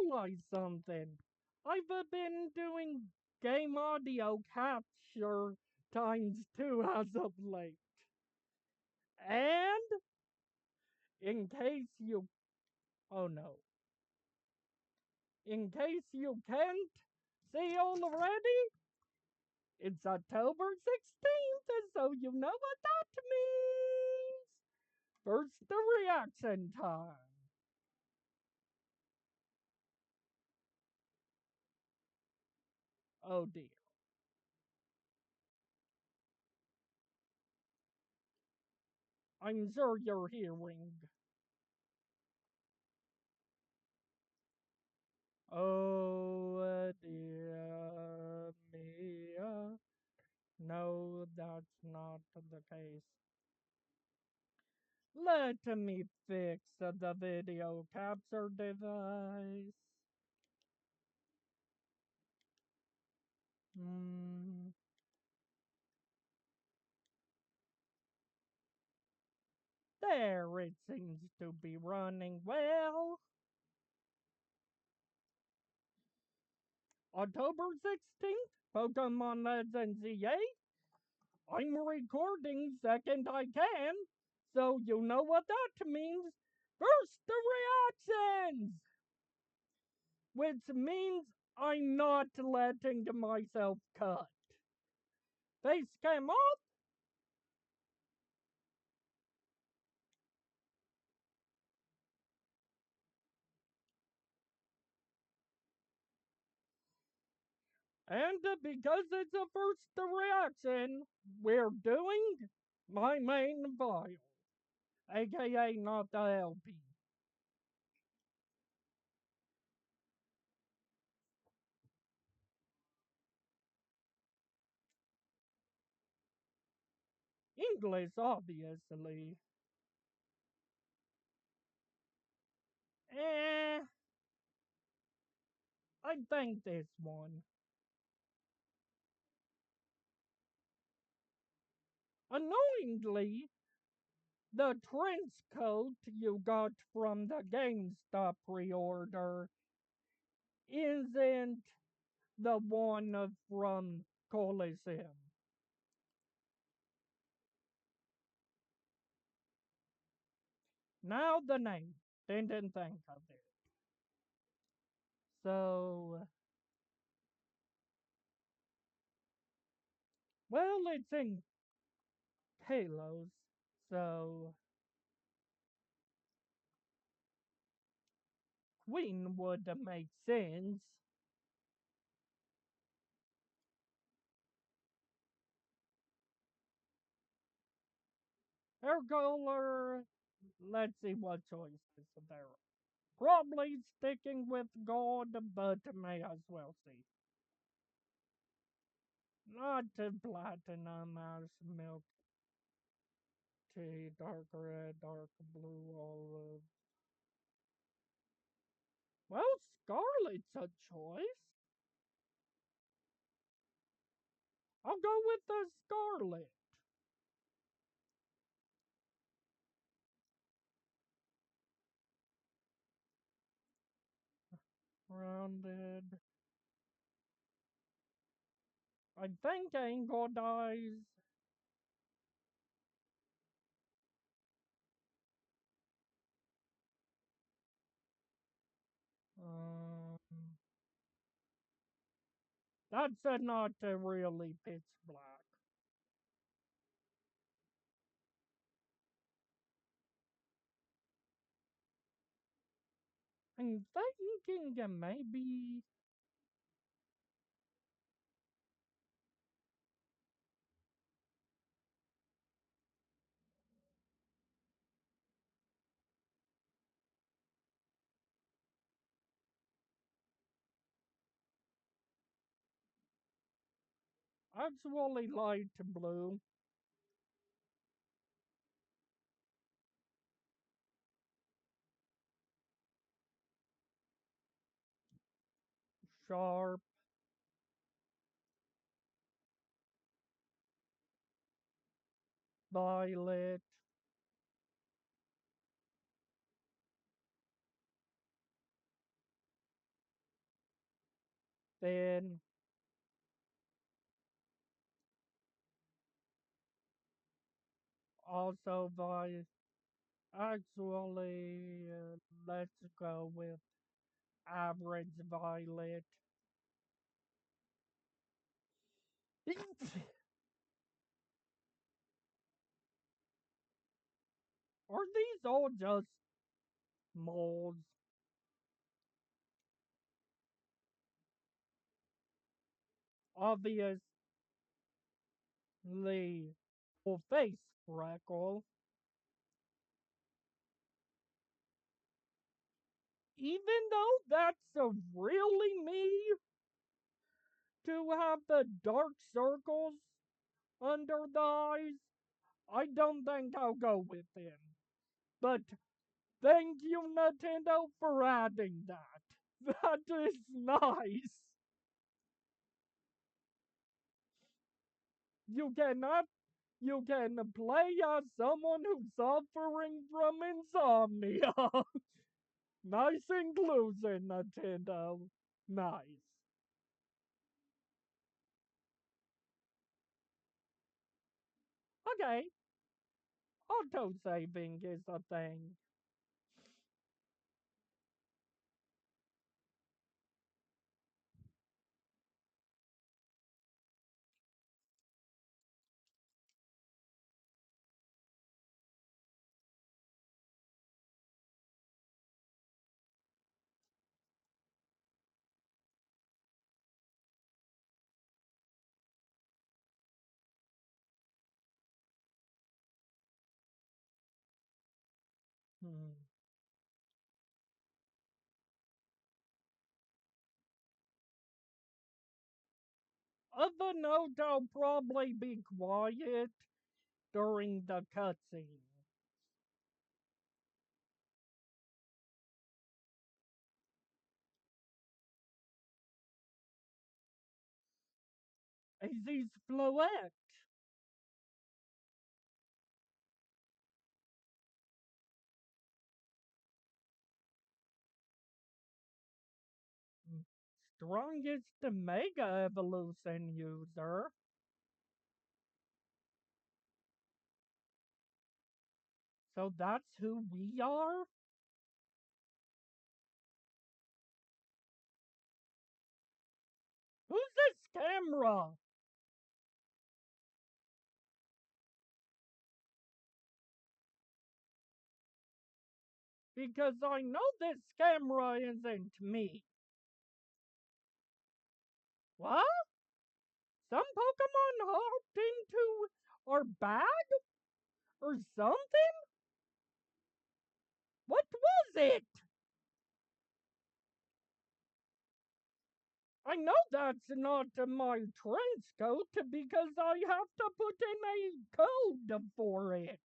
realized something. I've been doing game audio capture times two as of late. And in case you, oh no, in case you can't see already, it's October 16th, so you know what that means. First, the reaction time. Oh dear. I'm sure you're hearing. Oh dear me. No, that's not the case. Let me fix the video capture device. Hmm. There, it seems to be running well. October 16th, Pokemon Legends EA. I'm recording second I can, so you know what that means. First, the reactions! Which means I'm not letting myself cut. Face cam off. And because it's a first reaction, we're doing my main file, aka not the LP. English, obviously. Eh, I think this one. Annoyingly, the trench coat you got from the GameStop pre-order isn't the one from Coliseum. Now the name. Didn't think of it. So, well, it's in Halos. So, Queen would make sense. Hair color, let's see what choices there are. Probably sticking with gold, but may as well see. Not to platinum as milk tea, dark red, dark blue, olive. Well, Scarlet's a choice. I'll go with the Scarlet. Rounded. I think Angle dies. Um, that's not really pitch black. I'm thinking maybe. Actually, light blue. Sharp. Violet. Then also by actually, let's go with average violet. Are these all just molds? Obviously, full face freckle. Even though that's a really me to have the dark circles under the eyes, I don't think I'll go with it. But thank you, Nintendo, for adding that. That is nice. You cannot. You can play as someone who's suffering from insomnia. Nice inclusion, Nintendo. Nice. Okay, auto saving is a thing. Hmm. Of a note, I'll probably be quiet during the cutscene. Aziz Floette, strongest Mega Evolution user. So that's who we are? Who's this camera? Because I know this camera isn't me. What? Some Pokemon hopped into our bag or something? What was it? I know that's not my trench coat because I have to put in a code for it.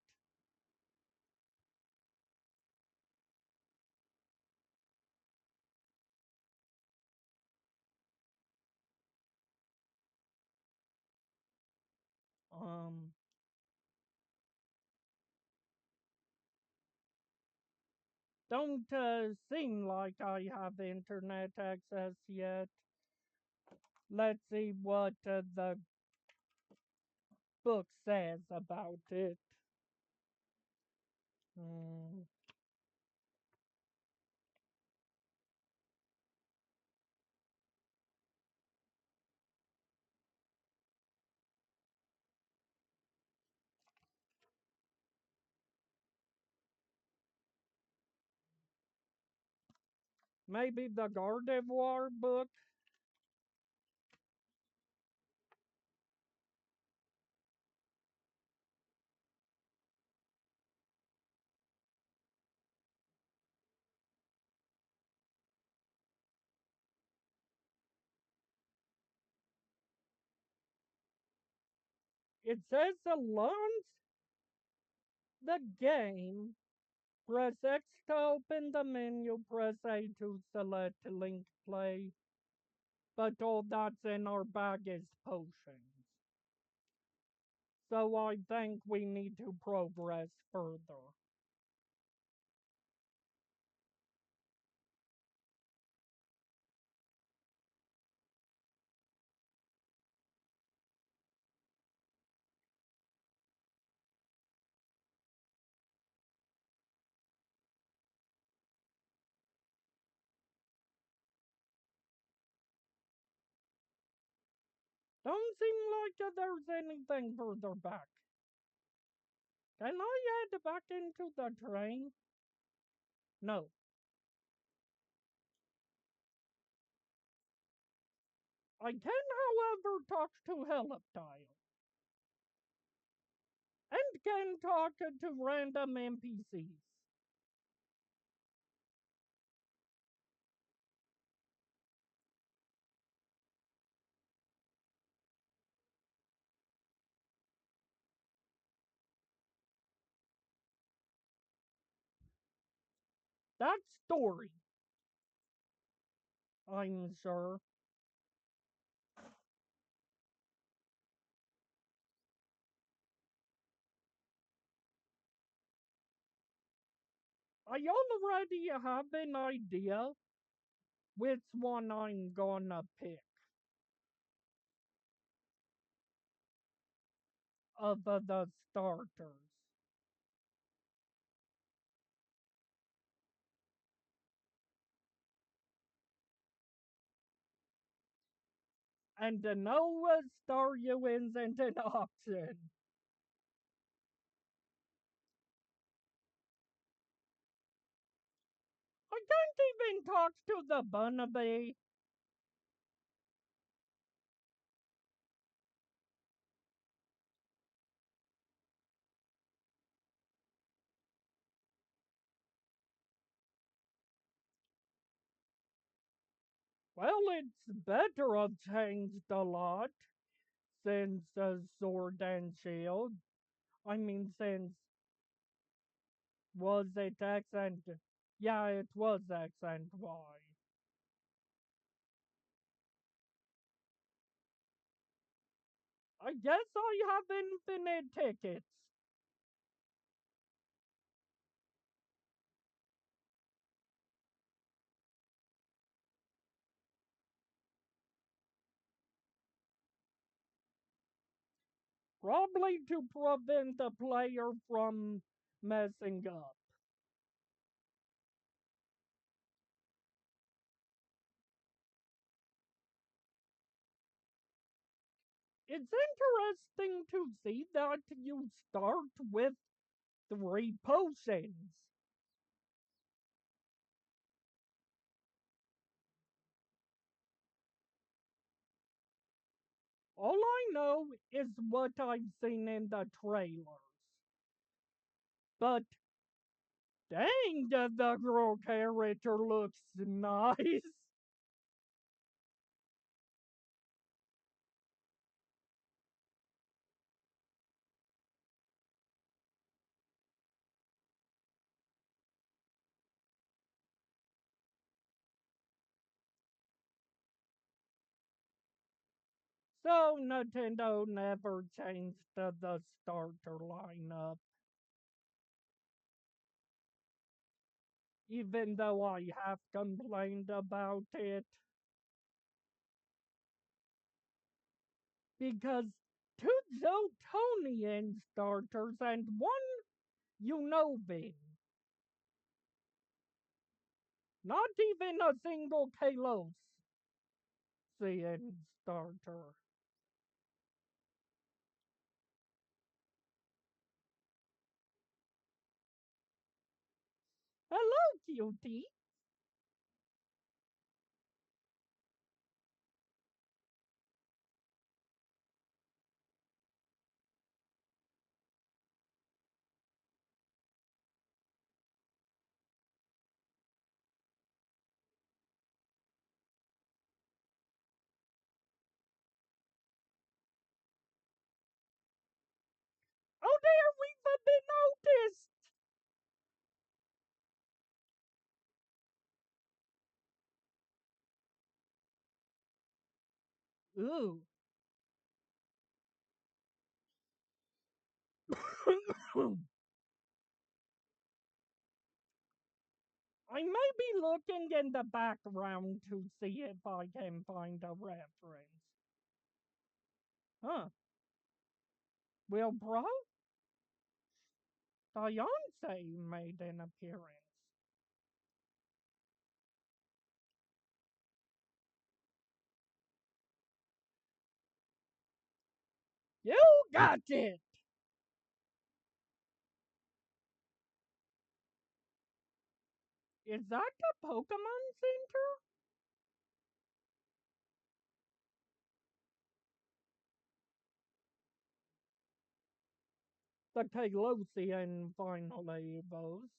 Um, don't seem like I have internet access yet. Let's see what the book says about it. Mm, maybe the Gardevoir book. It says to launch the game. Press X to open the menu, press A to select link play. But all that's in our bag is potions. So I think we need to progress further. Don't seem like there's anything further back. Can I head back into the train? No. I can, however, talk to Heliptile. And can talk to random NPCs. That's story, I'm sure. I already have an idea which one I'm gonna pick of the starters. And no star you isn't an option. I can't even talk to the Bunnabee. Well, it's better I've changed a lot since Sword and Shield. I mean, since was it X and yeah, it was X and Y. I guess I have infinite tickets. Probably to prevent the player from messing up. It's interesting to see that you start with 3 potions. All I know is what I've seen in the trailers. But dang, the girl character looks nice. So Nintendo never changed the starter lineup, even though I have complained about it. Because two Zotonian starters and one Unovan. Not even a single Kalosian starter. Hello, cutie. Oh dear, we've been noticed. Ooh. I may be looking in the background to see if I can find a reference. Huh. Will Bro? Beyonce made an appearance. You got it! Is that the Pokemon Center? The Kalosian finally evolves.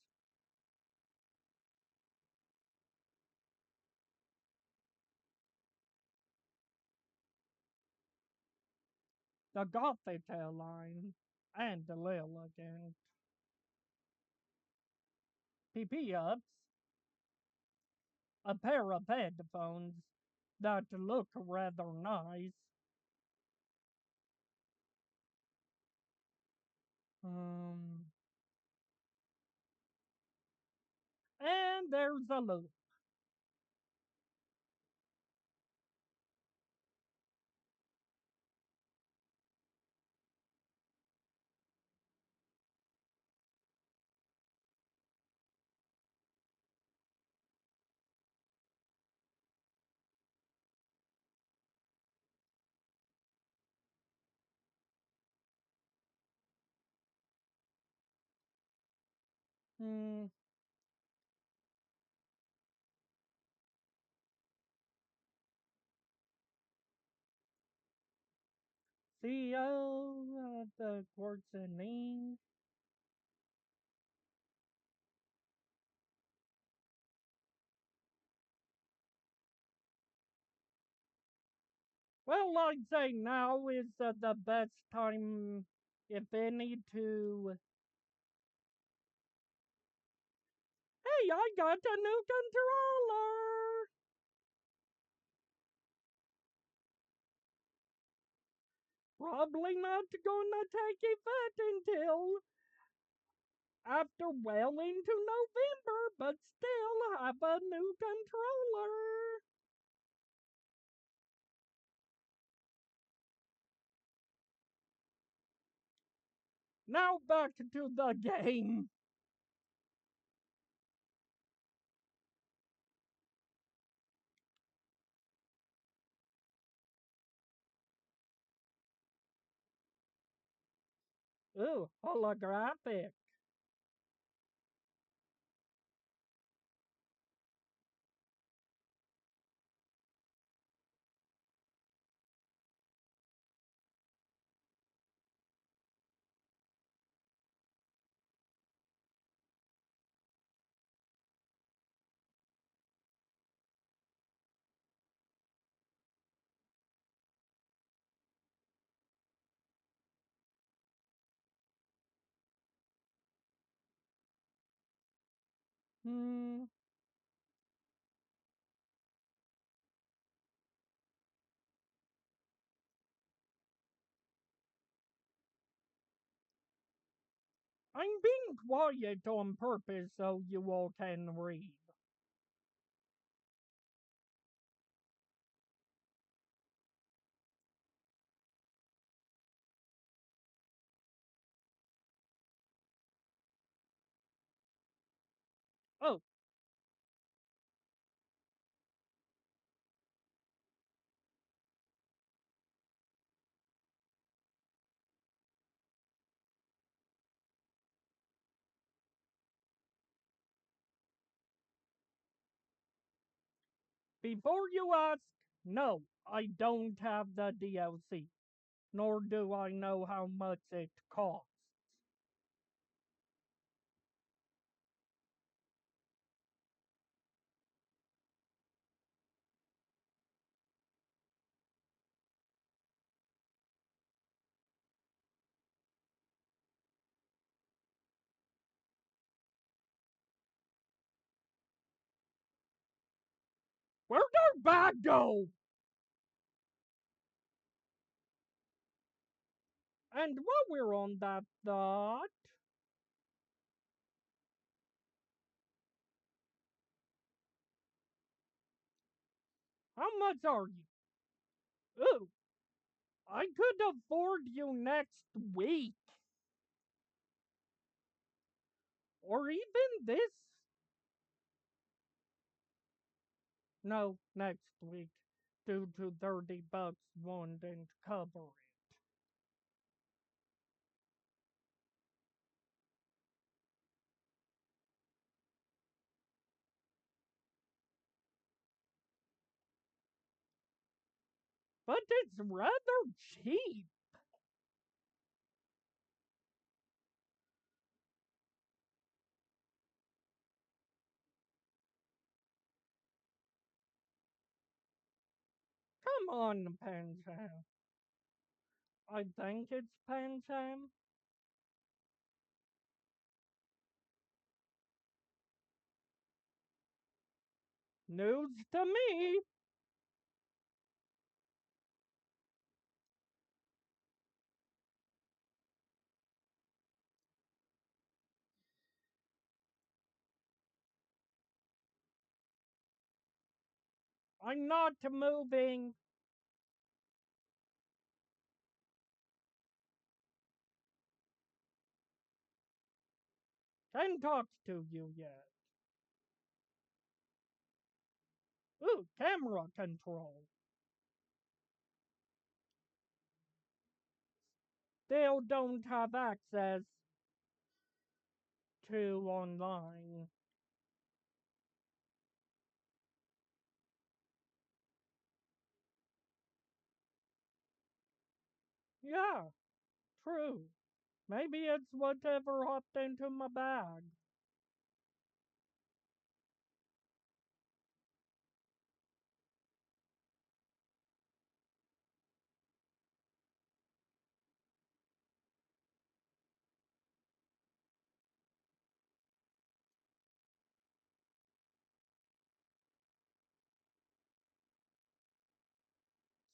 The Gothita line and the Lilligant. PP ups a pair of headphones that look rather nice. Um, and there's a loop. Hmm. CEO of the Quartz and Ink. Well, I'd say now is the best time, if any, to. Hey, I got a new controller! Probably not gonna take effect until after well into November, but still have a new controller. Now back to the game. Ooh, holographic. Hmm, I'm being quiet on purpose so you all can read. Oh, before you ask, no, I don't have the DLC, nor do I know how much it costs. Where'd our bag go? And while we're on that thought, how much are you? Ooh, I could afford you next week, or even this. No, next week, due to $30 won't cover it. but it's rather cheap. Come on, Pancham. I think it's Pancham. News to me. I'm not moving. Can't talk to you yet. Ooh, camera control. Still don't have access to online. Yeah, true. Maybe it's whatever hopped into my bag.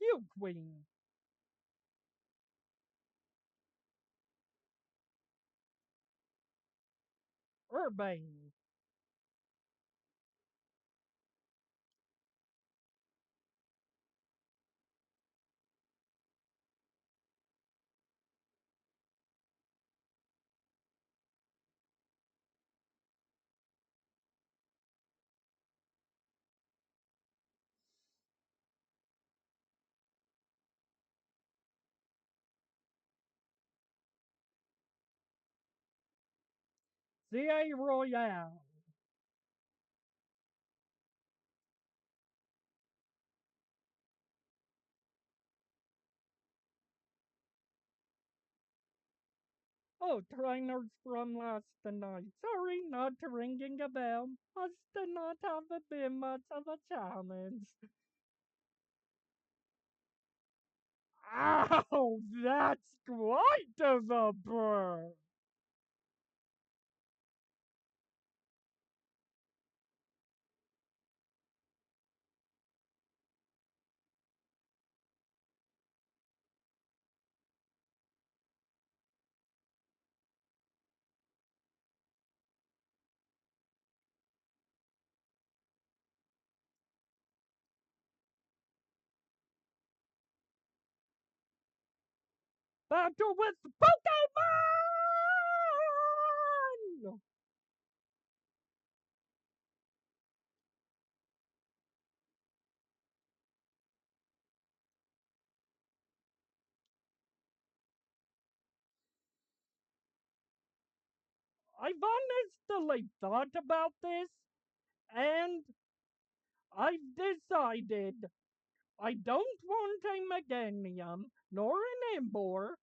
You queen. Urbane. CA Royale. Oh, trainers from last night. Sorry, not ringing a bell. Must not have been much of a challenge. Ow, that's quite of a burn. Battle with Pokemon! I've honestly thought about this, and I've decided I don't want a Meganium nor an Embor.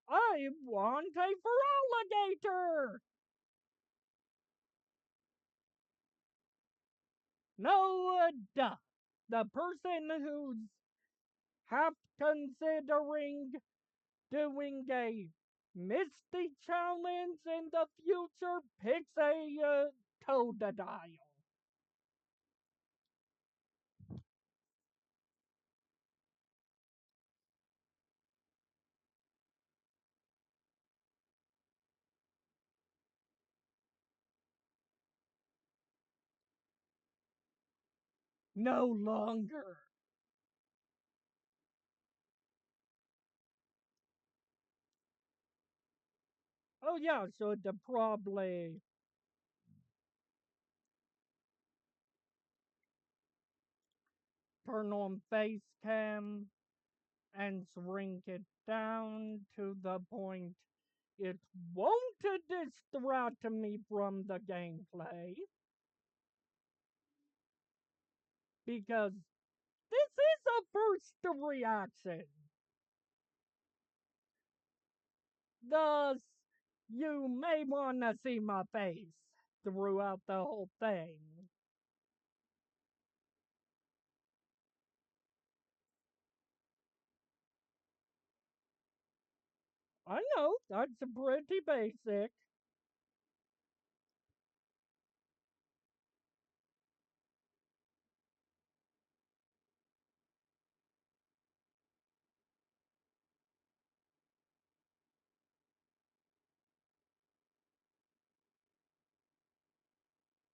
I want a Feraligatr! No, duh. The person who's half considering doing a Misty challenge in the future picks a Totodile. No longer. Oh yeah, should probably turn on face cam and shrink it down to the point it won't distract me from the gameplay because this is a first reaction. Thus, you may want to see my face throughout the whole thing. I know, that's pretty basic.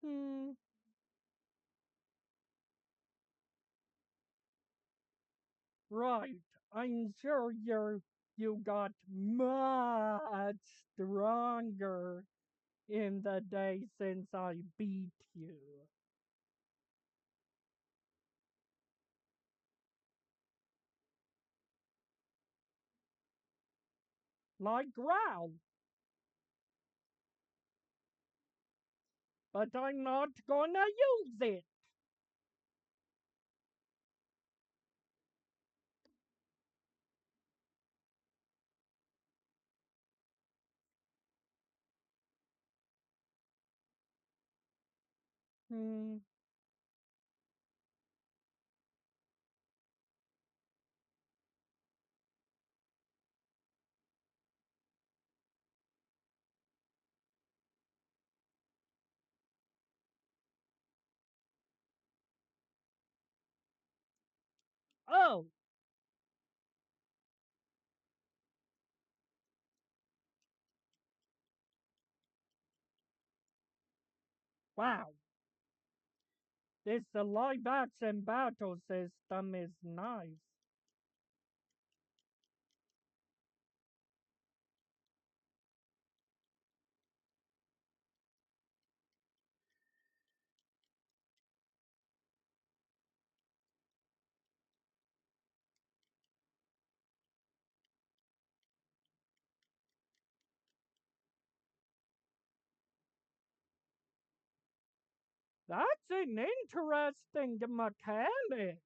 Hmm, right. I'm sure you got much stronger in the day since I beat you. Like growl, but I'm not gonna use it. Hmm. Oh, wow. This live action battle system is nice. That's an interesting mechanic.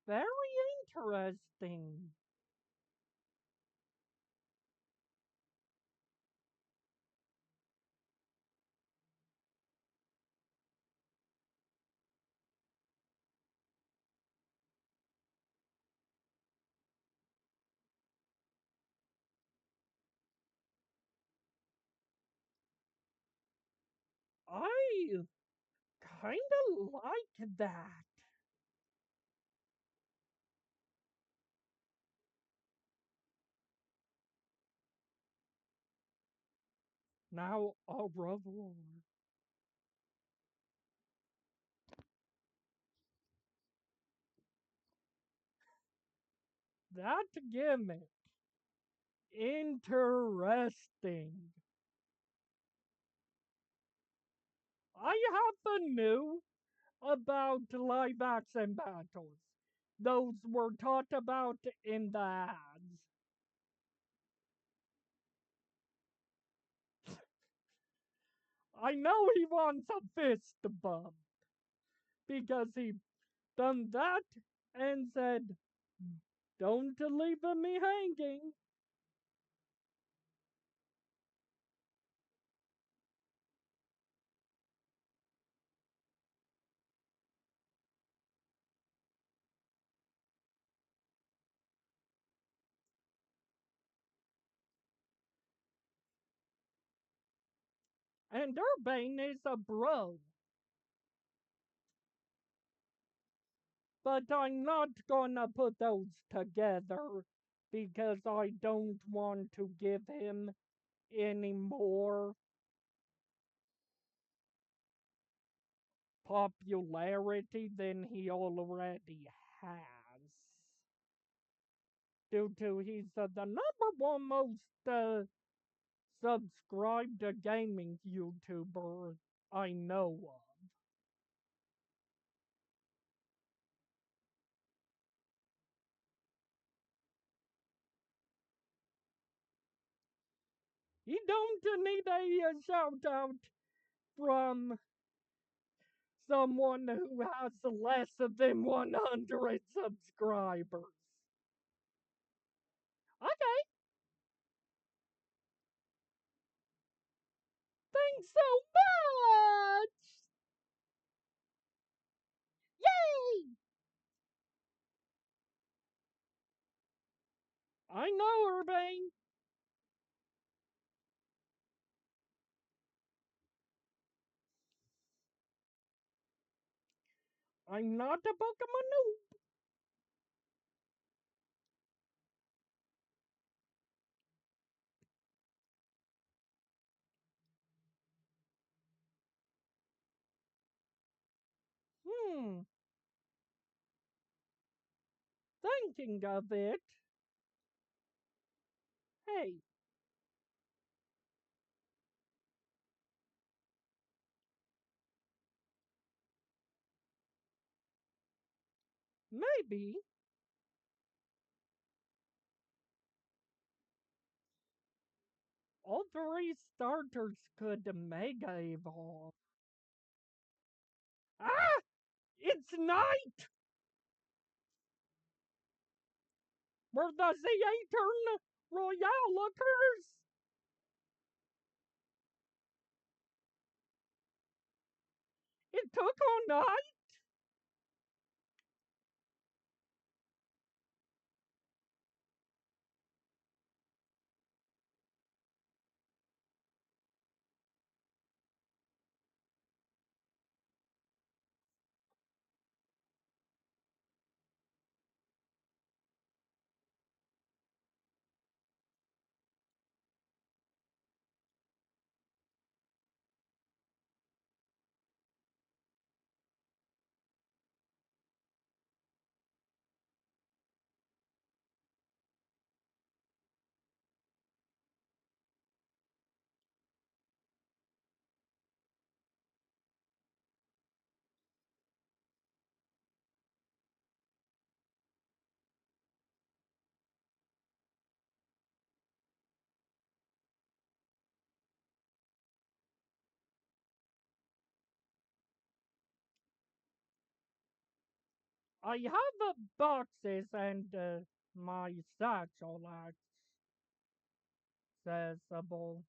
Very interesting. I kind of like that. Now, au revoir. That gimmick. Interesting. I happen knew about live action battles. Those were taught about in the ads. I know he wants a fist bump because he done that and said, "Don't leave me hanging." And Urbane is a bro. But I'm not gonna put those together because I don't want to give him any more popularity than he already has. Due to he's the number one most subscribed gaming YouTuber I know of. You don't need a shout out from someone who has less than 100 subscribers. Okay, thanks so much! Yay! I know, Urbane. I'm not a Pokemon noob. Hmm, thinking of it. Hey, maybe all three starters could Mega Evolve. Ah! It's night! Where the Turn Royale occurs! It took all night! I have boxes and my satchel accessible.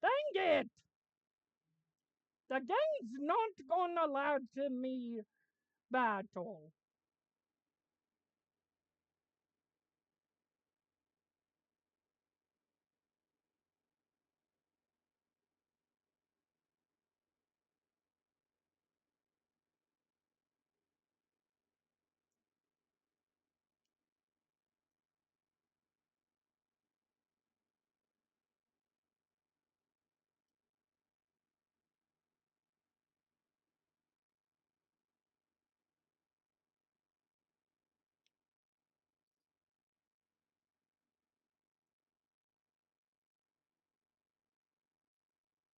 Dang it! The game's not gonna let me battle.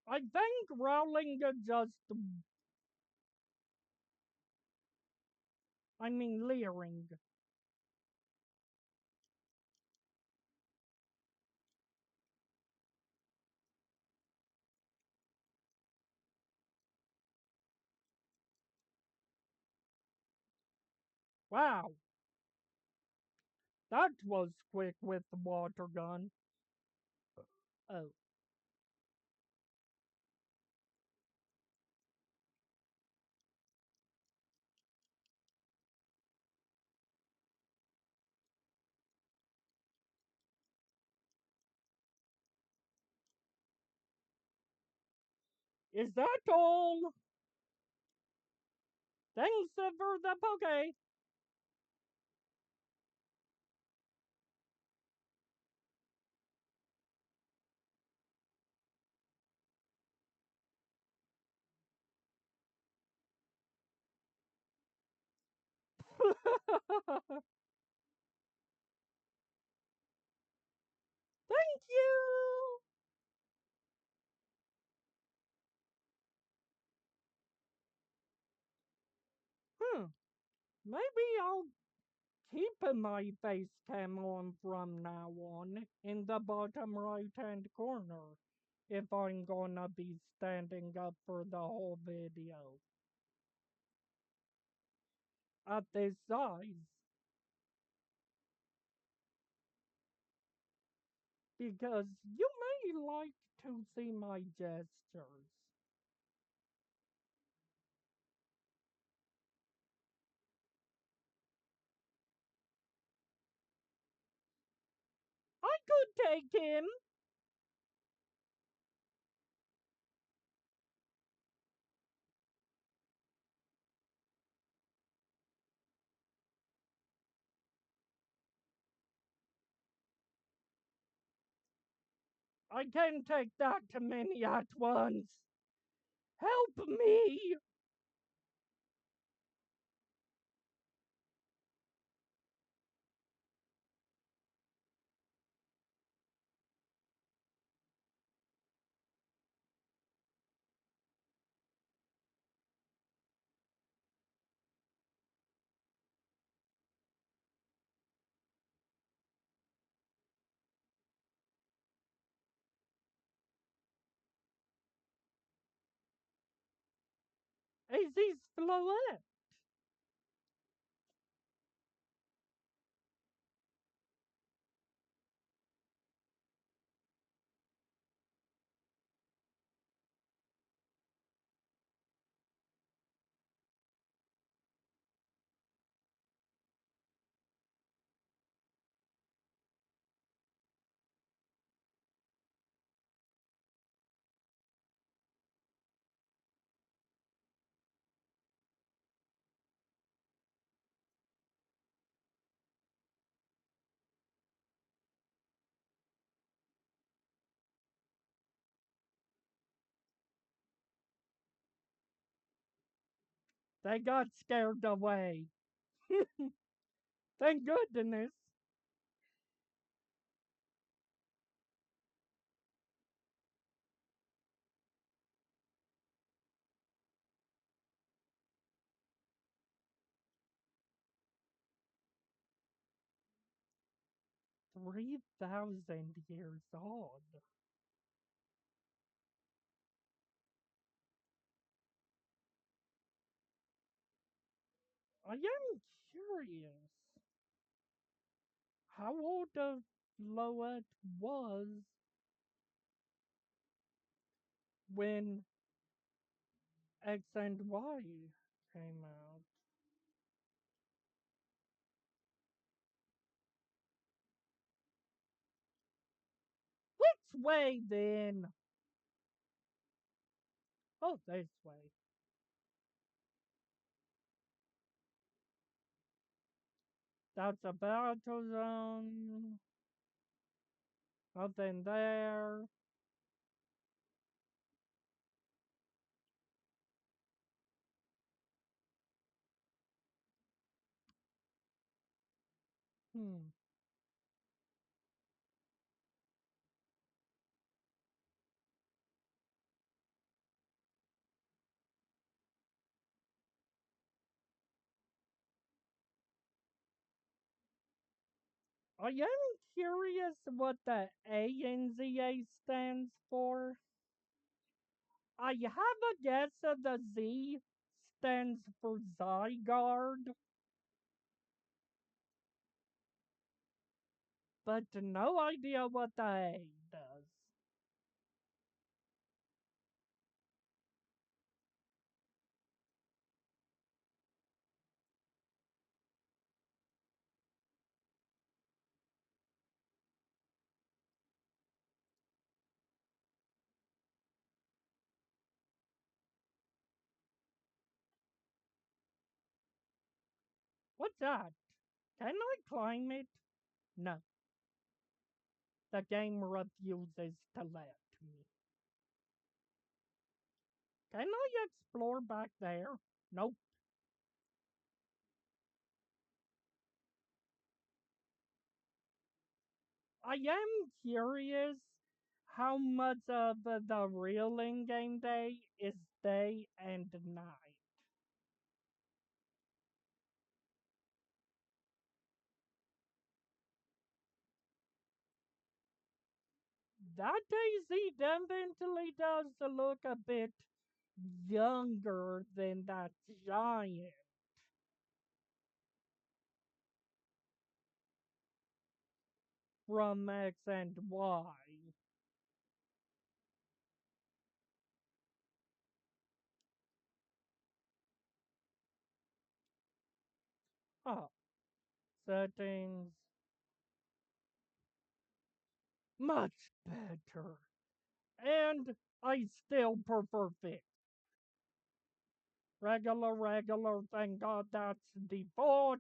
I think Rowling just, leering. Wow, that was quick with the water gun. Oh, is that all? Thanks for the poke. Thank Maybe I'll keep my face cam on from now on in the bottom right hand corner if I'm gonna be standing up for the whole video. At this size, because you may like to see my gestures. I could take him. 'I can't take that many at once. Help me! Is this Floette? 'They got scared away. Thank goodness. 3,000 years old. I am curious how old the Floette was when X and Y came out. Which way then? Oh, this way. That's a battle zone. Nothing there. Hmm. I am curious what the ANZA stands for. I have a guess that the Z stands for Zygarde, but no idea what the A does. What's that? Can I climb it? No, the game refuses to let me. Can I explore back there? Nope. I am curious how much of the real in-game day is day and night. that Daisy definitely does look a bit younger than that giant from X and Y. Oh, settings, much better. And I still prefer fixed. Regular, thank God that's default.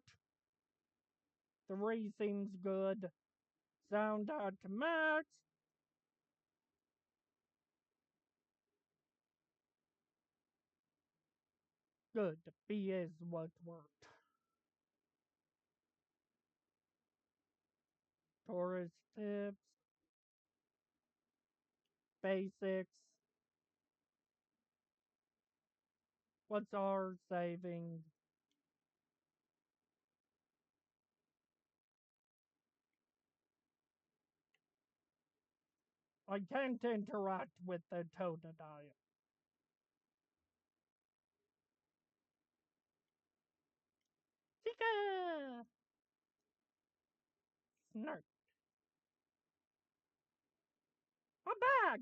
3 seems good. Sound out to max. Good. B is what worked. Tourist tips, basics. What's our savings? I can't interact with the totodile. Chica! Snark. A bag!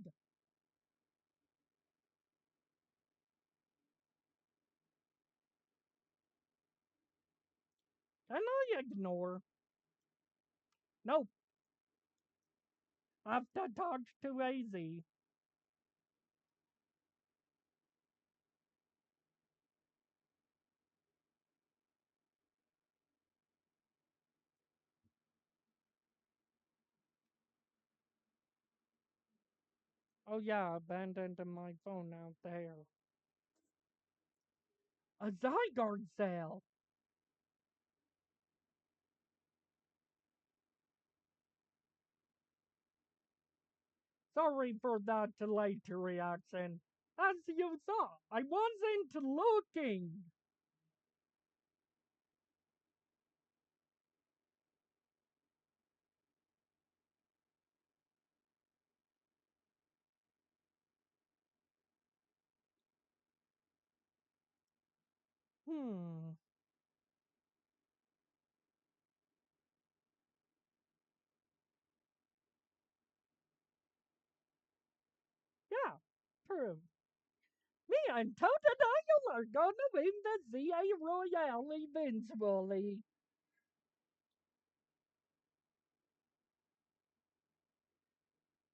Can I ignore? Nope. I have to talk to AZ. Oh yeah, I abandoned my phone out there. A Zygarde sale! Sorry for that late reaction. As you saw, I wasn't looking. Hmm. Yeah, true. Me and Totodile are gonna win the ZA Royale eventually.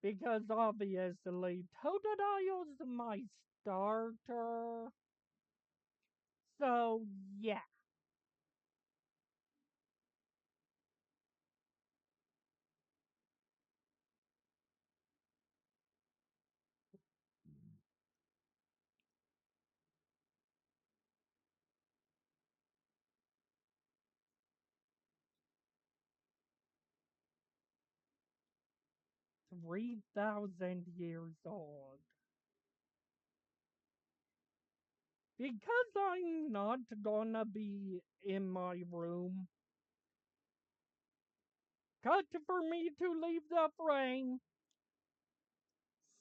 Because obviously Totodile's my starter. So yeah. 3,000 years old. Because I'm not gonna be in my room, cut for me to leave the frame.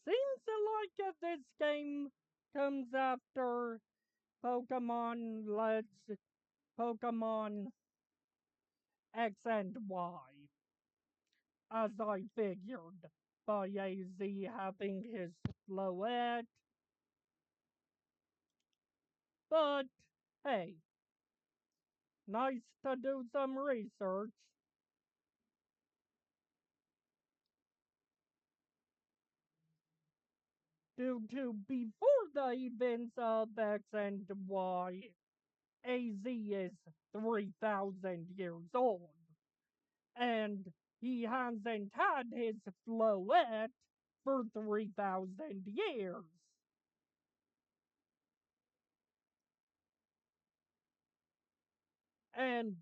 Seems like this game comes after Pokemon X and Y, as I figured, by AZ having his Floette. But hey, nice to do some research. Due to before the events of X and Y, AZ is 3,000 years old, and he hasn't had his Floette for 3,000 years. And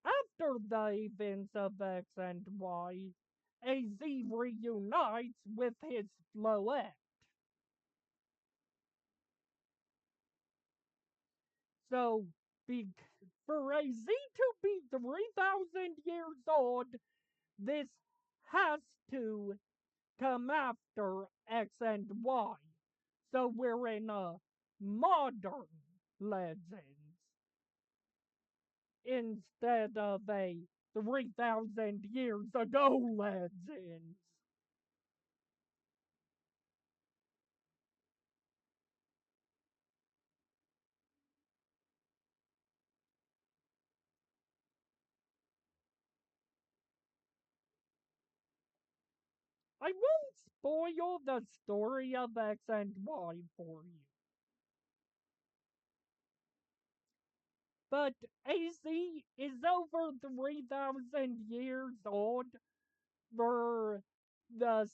after the events of X and Y, AZ reunites with his Floette. So, be, for AZ to be 3,000 years old, this has to come after X and Y. So we're in a modern legends instead of a 3,000 years ago legends. I won't spoil the story of X and Y for you, but AC is over 3,000 years old for the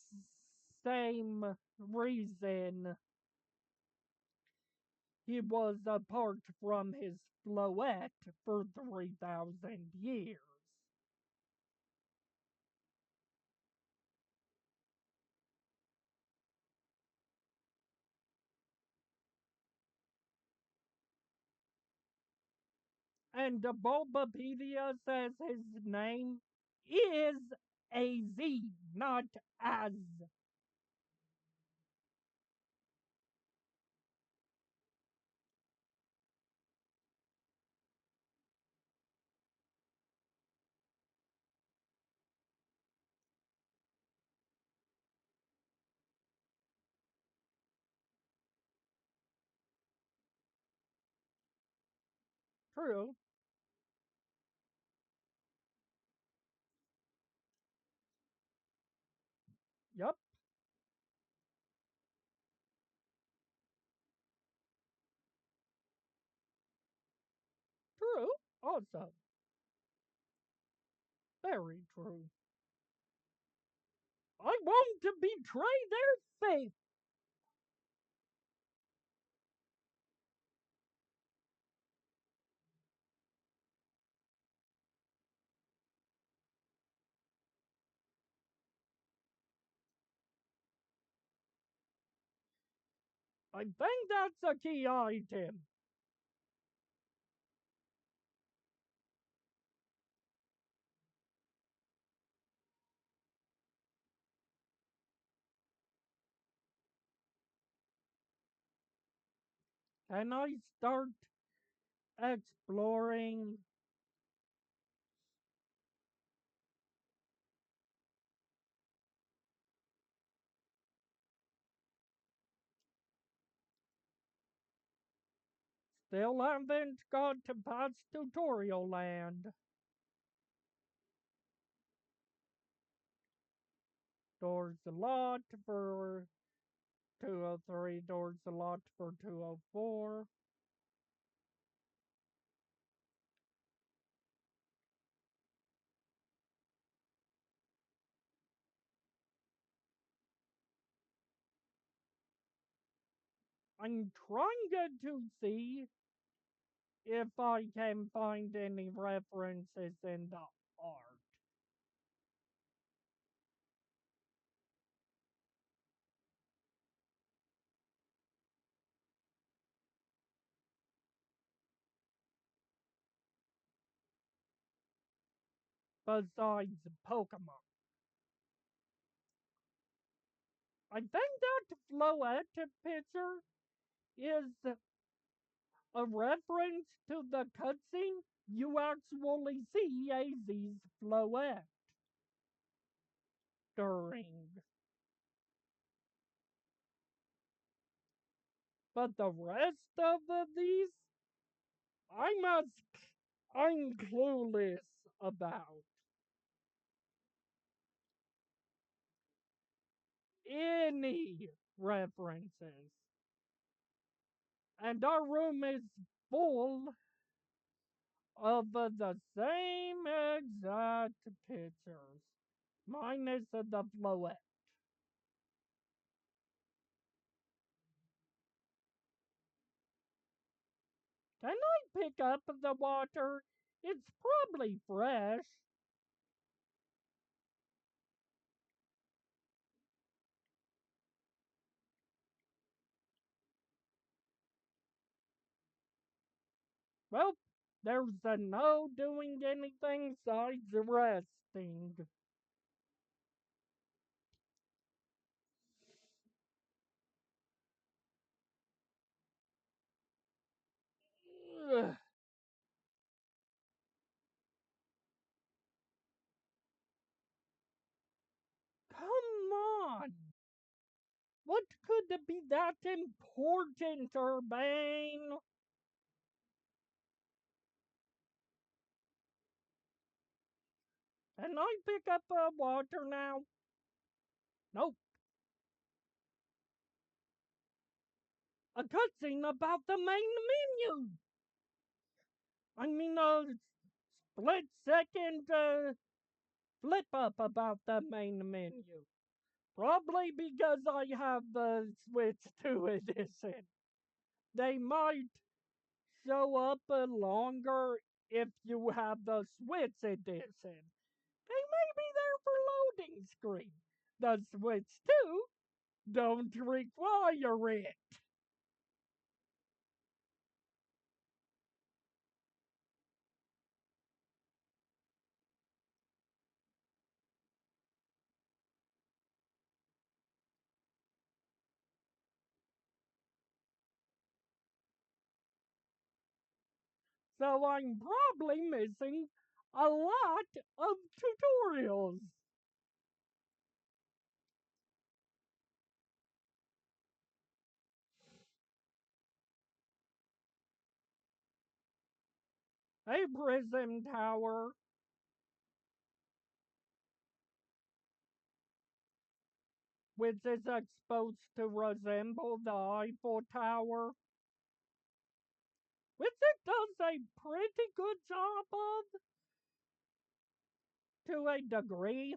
same reason he was apart from his floet for 3,000 years. And the Bulbapedia says his name is AZ, not Az. True. Yup. True. Also, very true. I want to betray their faith. I think that's a key item. Can I start exploring? Still haven't got to past tutorial land. Doors a lot for 203, doors a lot for 204. I'm trying to see if I can find any references in the art. Besides Pokemon. I think that Floette picture is a reference to the cutscene you actually see AZ's Floette during. But the rest of these, I'm clueless about. Any references. And our room is full of the same exact pictures, minus the Floette. Can I pick up the water? It's probably fresh. Well, there's a no doing anything besides resting. Ugh, come on. What could it be that important, Urbane? Can I pick up water now? Nope. A cutscene about the main menu. I mean, a split second flip up about the main menu. Probably because I have the Switch 2 edition. They might show up longer if you have the Switch edition. They may be there for loading screen. The Switch 2 don't require it. So I'm probably missing a lot of tutorials. A prism tower, which is supposed to resemble the Eiffel Tower, which it does a pretty good job of to a degree.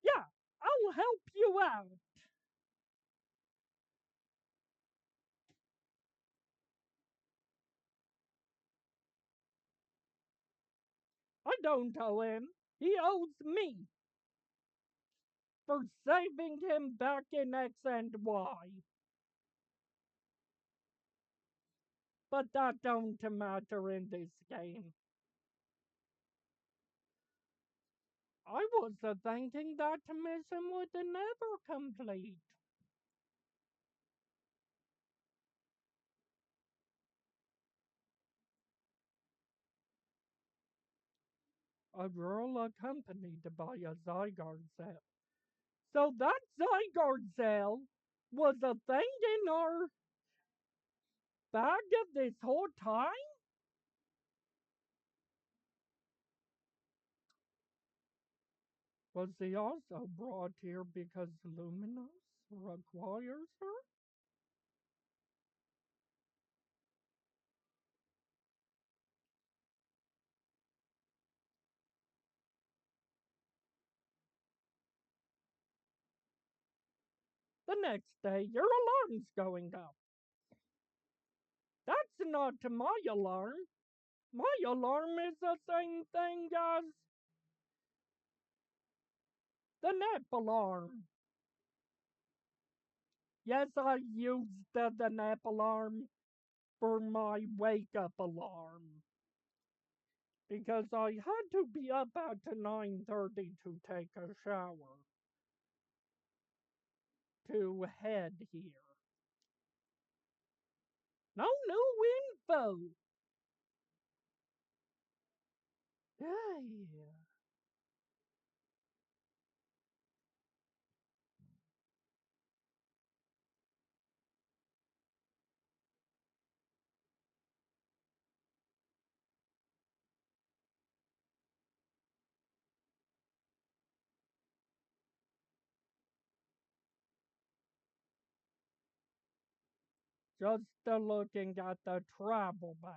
Yeah, I'll help you out. I don't owe him. He owes me for saving him back in X and Y. But that don't matter in this game. I was thinking that mission would never complete. A girl accompanied by a Zygarde. So that Zygarde was a thing in our bag this whole time? Was he also brought here because Luminous requires her? The next day, your alarm's going off. That's not my alarm. My alarm is the same thing as the nap alarm. Yes, I used the nap alarm for my wake up alarm because I had to be up at 9:30 to take a shower to head here. No new info. Yeah. Just looking at the travel bag.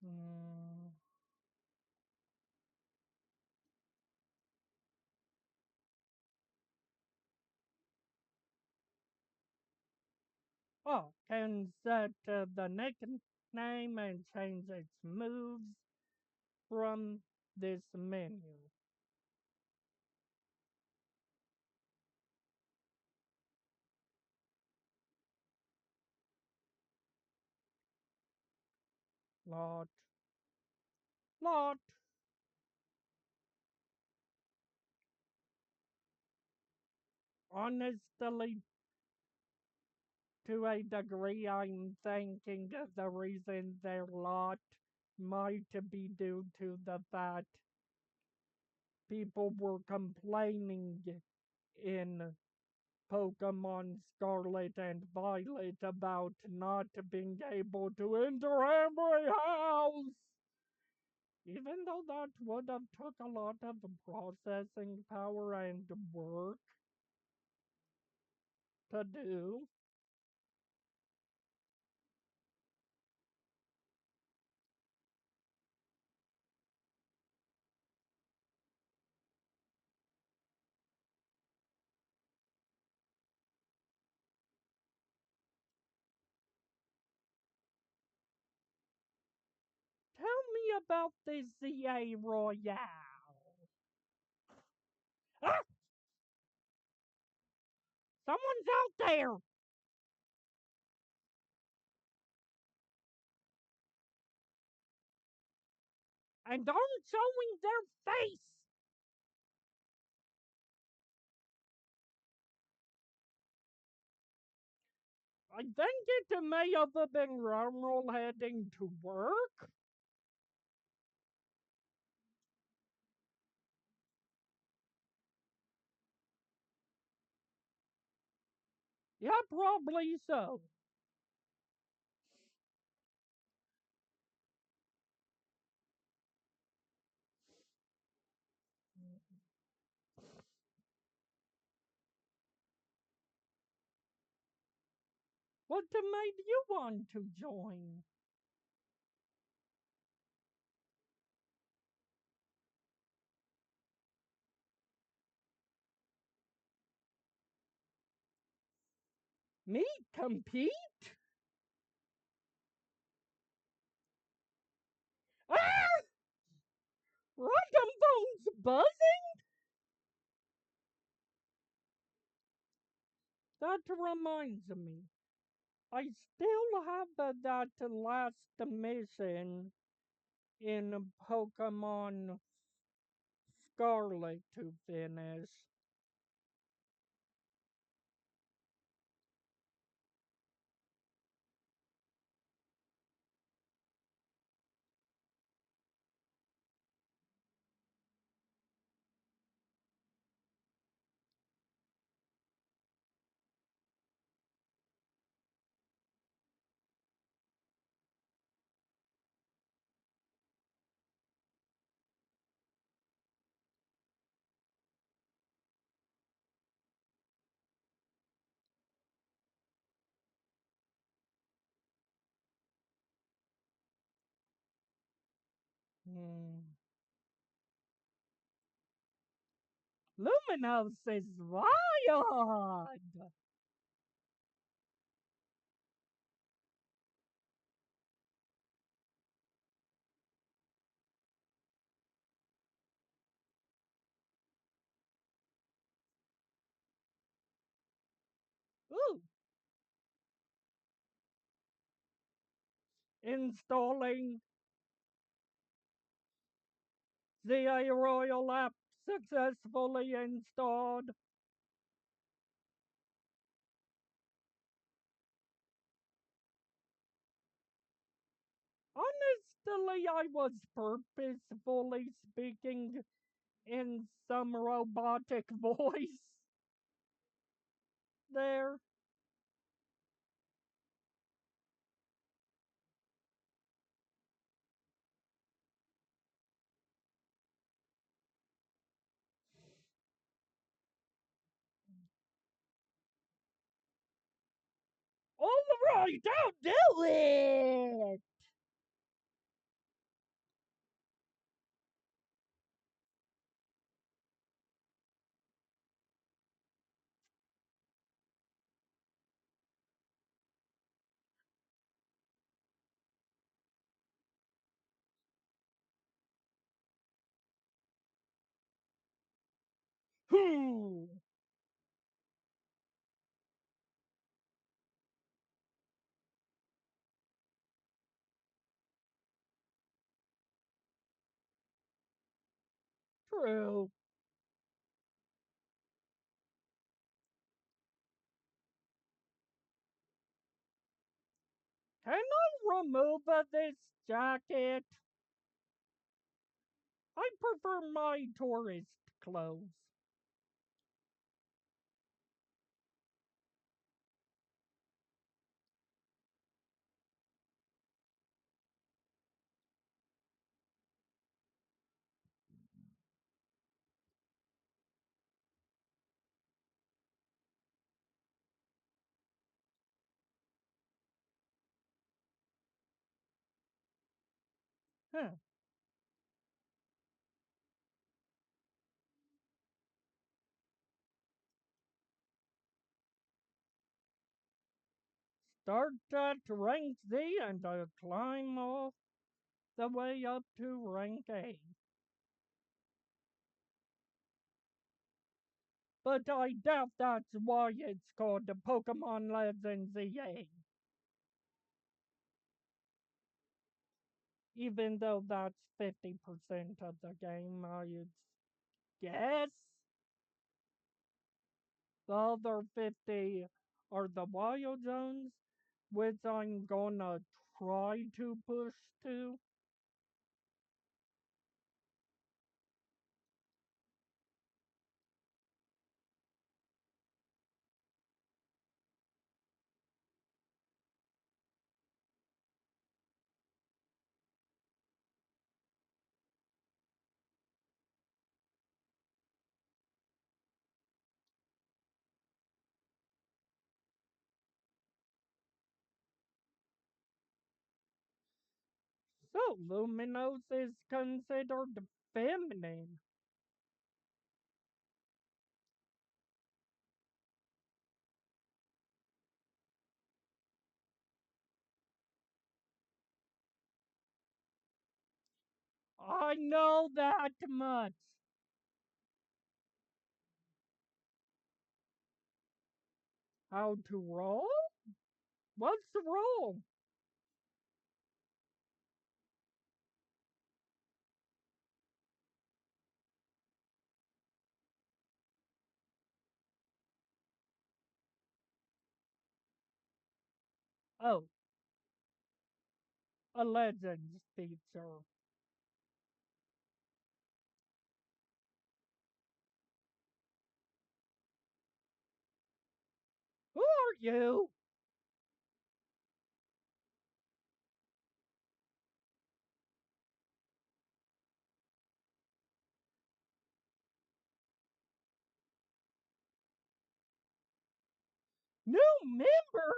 Mm. Oh, can set the nickname and change its moves from this menu. Lot, lot. Honestly, to a degree, I'm thinking that the reason their lot might be due to the fact people were complaining in Pokemon Scarlet and Violet about not being able to enter every house. Even though that would have took a lot of processing power and work to do. Tell me about the ZA Royale. Ah! Someone's out there! And aren't showing their face! I think it may have been Rumble heading to work. Yeah, probably so. What made you want to join? Me compete? Ah! Random phone's buzzing? That reminds me. I still have that last mission in Pokemon Scarlet to finish. Hmm. Luminos is wild! Ooh, installing the Royal app successfully installed. Honestly, I was purposefully speaking in some robotic voice there. All right, I'll do it. True. Can I remove this jacket? I prefer my tourist clothes. Huh. Start at rank Z and climb all the way up to rank A. But I doubt that's why it's called the Pokemon Legends EA. Even though that's 50% of the game, I guess. The other 50 are the wild zones, which I'm gonna try to push to. So, Luminous is considered feminine. I know that much. How to roll? What's the roll? Oh, a Legends feature. Who are you? New member?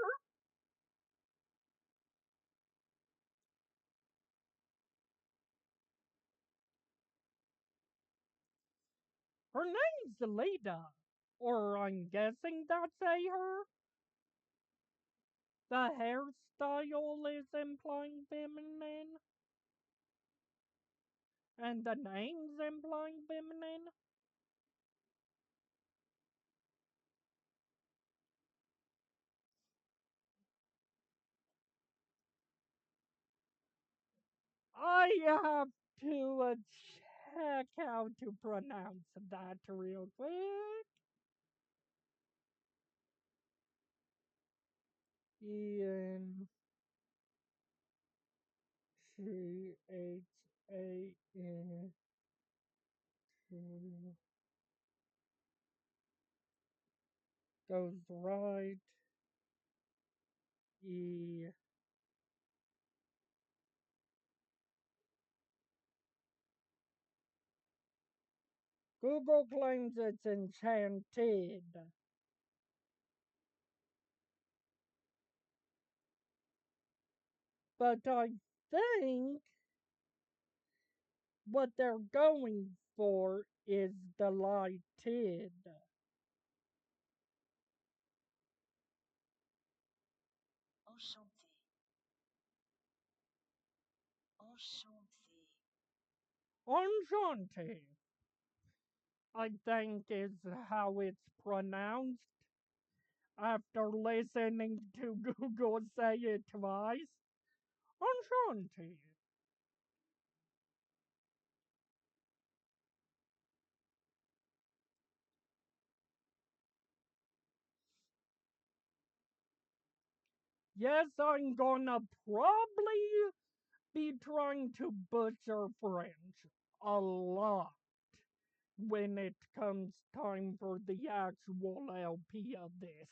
Her name's Leda. Or I'm guessing that's a her. The hairstyle is implying feminine. And the name's implying feminine. I have to check how to pronounce that real quick. Ian CHAN goes right. E. Google claims it's enchanted, but I think what they're going for is delighted. Enchanté, enchanté. Enchanted, I think is how it's pronounced after listening to Google say it twice. Enchanted. Yes, I'm gonna probably be trying to butcher French a lot when it comes time for the actual LP of this.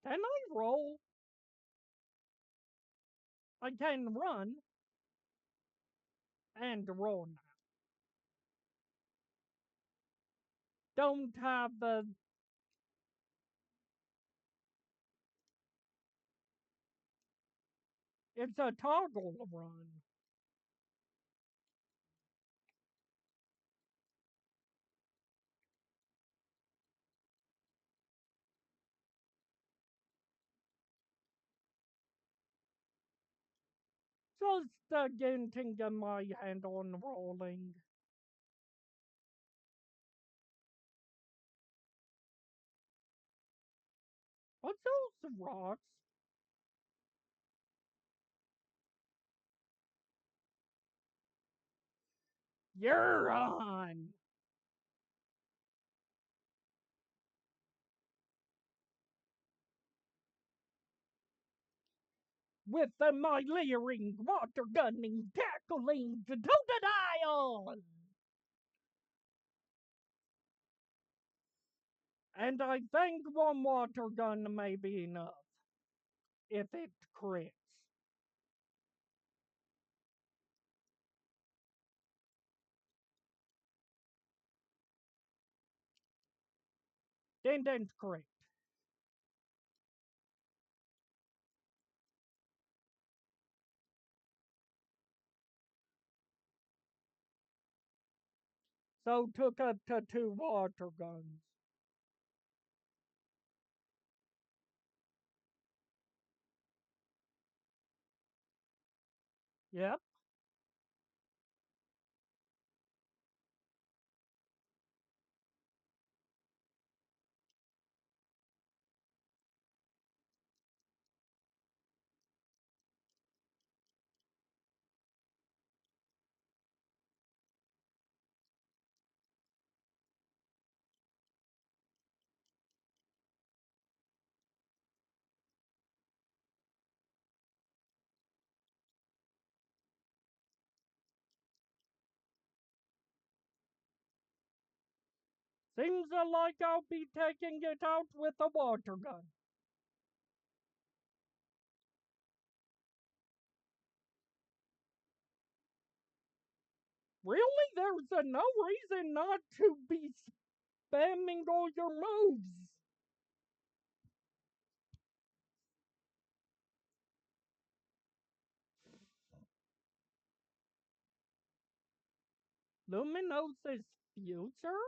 Can I roll? I can run and roll now. Don't have the. It's a toggle run. Just getting my hand on rolling. What's those rocks? You're on! With my leering, water gunning, tackling to the dial! And I think one water gun may be enough if it crits. Didn't crit. So took up to two water guns. Yep. Seems like I'll be taking it out with a water gun. Really? There's no reason not to be spamming all your moves. Luminosa's future?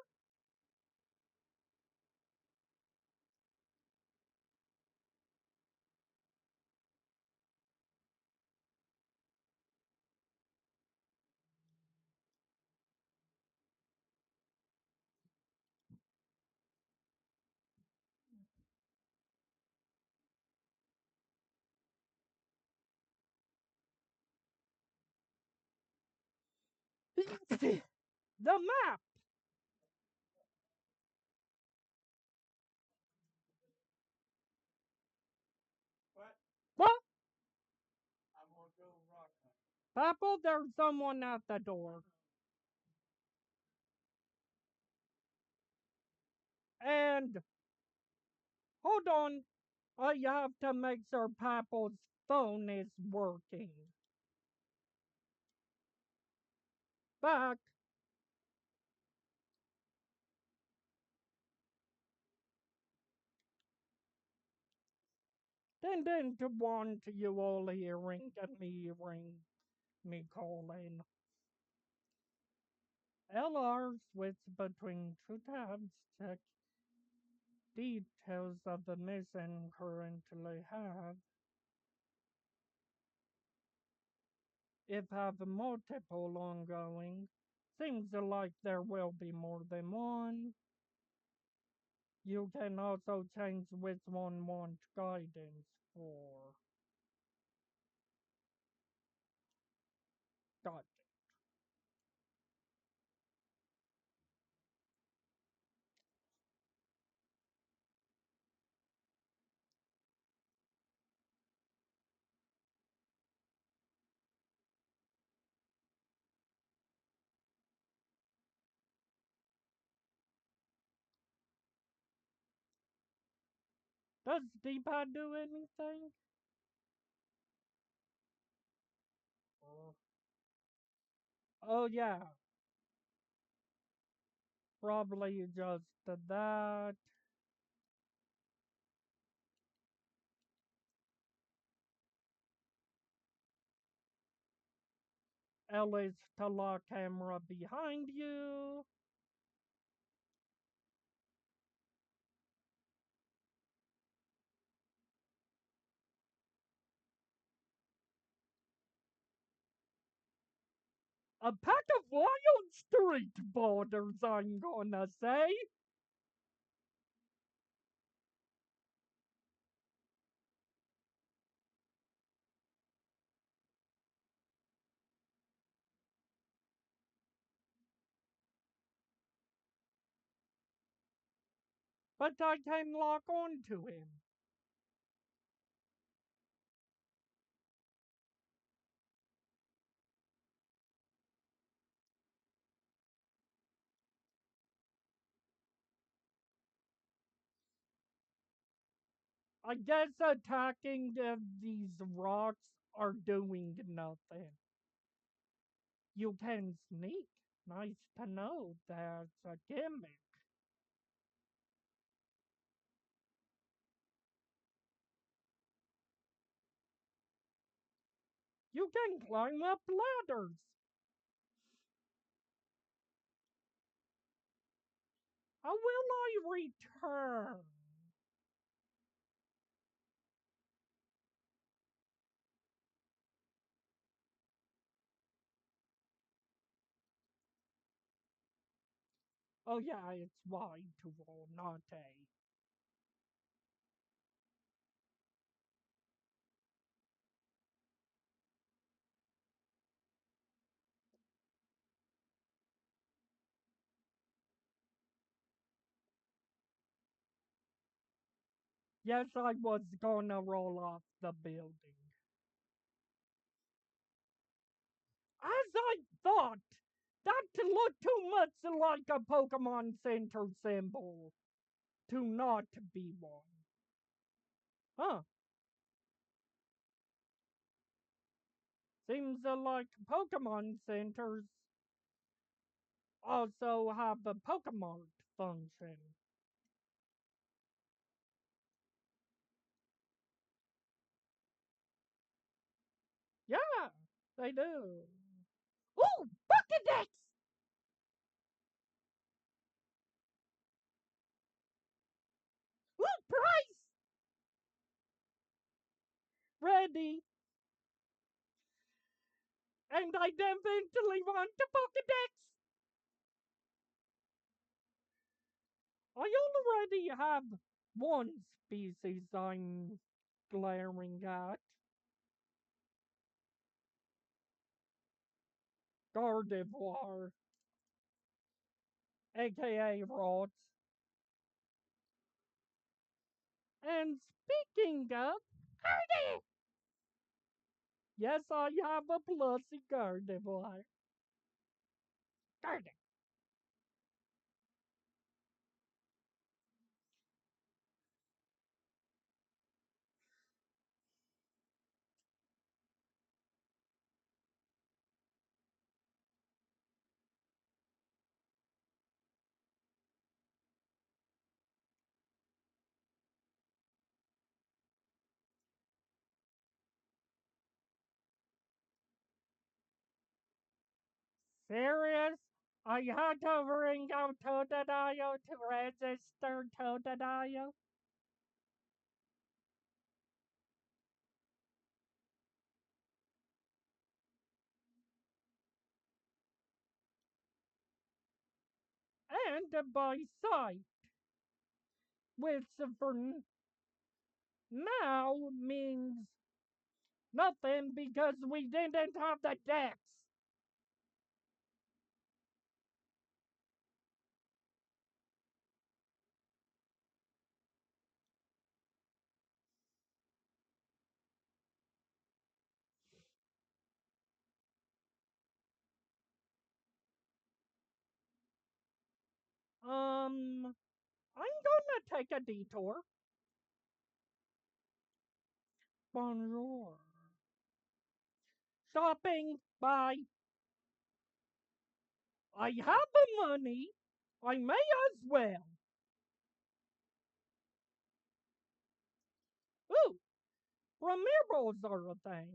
The map! What? Papa, there's someone at the door. And hold on, I have to make sure Papa's phone is working. Back. Didn't want you all hearing me calling. LR switch between two tabs, check details of the mission currently have. If have multiple ongoing, seems like there will be more than one. You can also change which one want guidance for. Got it. Does D-pad do anything? Oh yeah, probably just that. L is to lock camera behind you. A pack of wild street boarders, I'm gonna say. But I can lock onto him. I guess attacking these rocks are doing nothing. You can sneak. Nice to know that's a gimmick. You can climb up ladders. How will I return? Oh yeah, it's Y to roll, not A. Yes, I was gonna roll off the building. As I thought, that looked too much like a Pokemon Center symbol to not be one. Huh, seems like Pokemon Centers also have a Pokemon function. Yeah, they do. Ooh, Pokedex! Ooh, prize! Ready. And I definitely want the Pokedex. I already have one species I'm glaring at. Gardevoir, aka Rots. And speaking of, Gardevoir! Yes, I have a plussy Gardevoir. Gardevoir. Serious? I had to ring out Totodile to register Totodile? and by sight, which for now means nothing because we didn't have the decks. I'm gonna take a detour. Bonjour. Shopping, bye. I have the money. I may as well. Ooh, premier balls are a thing.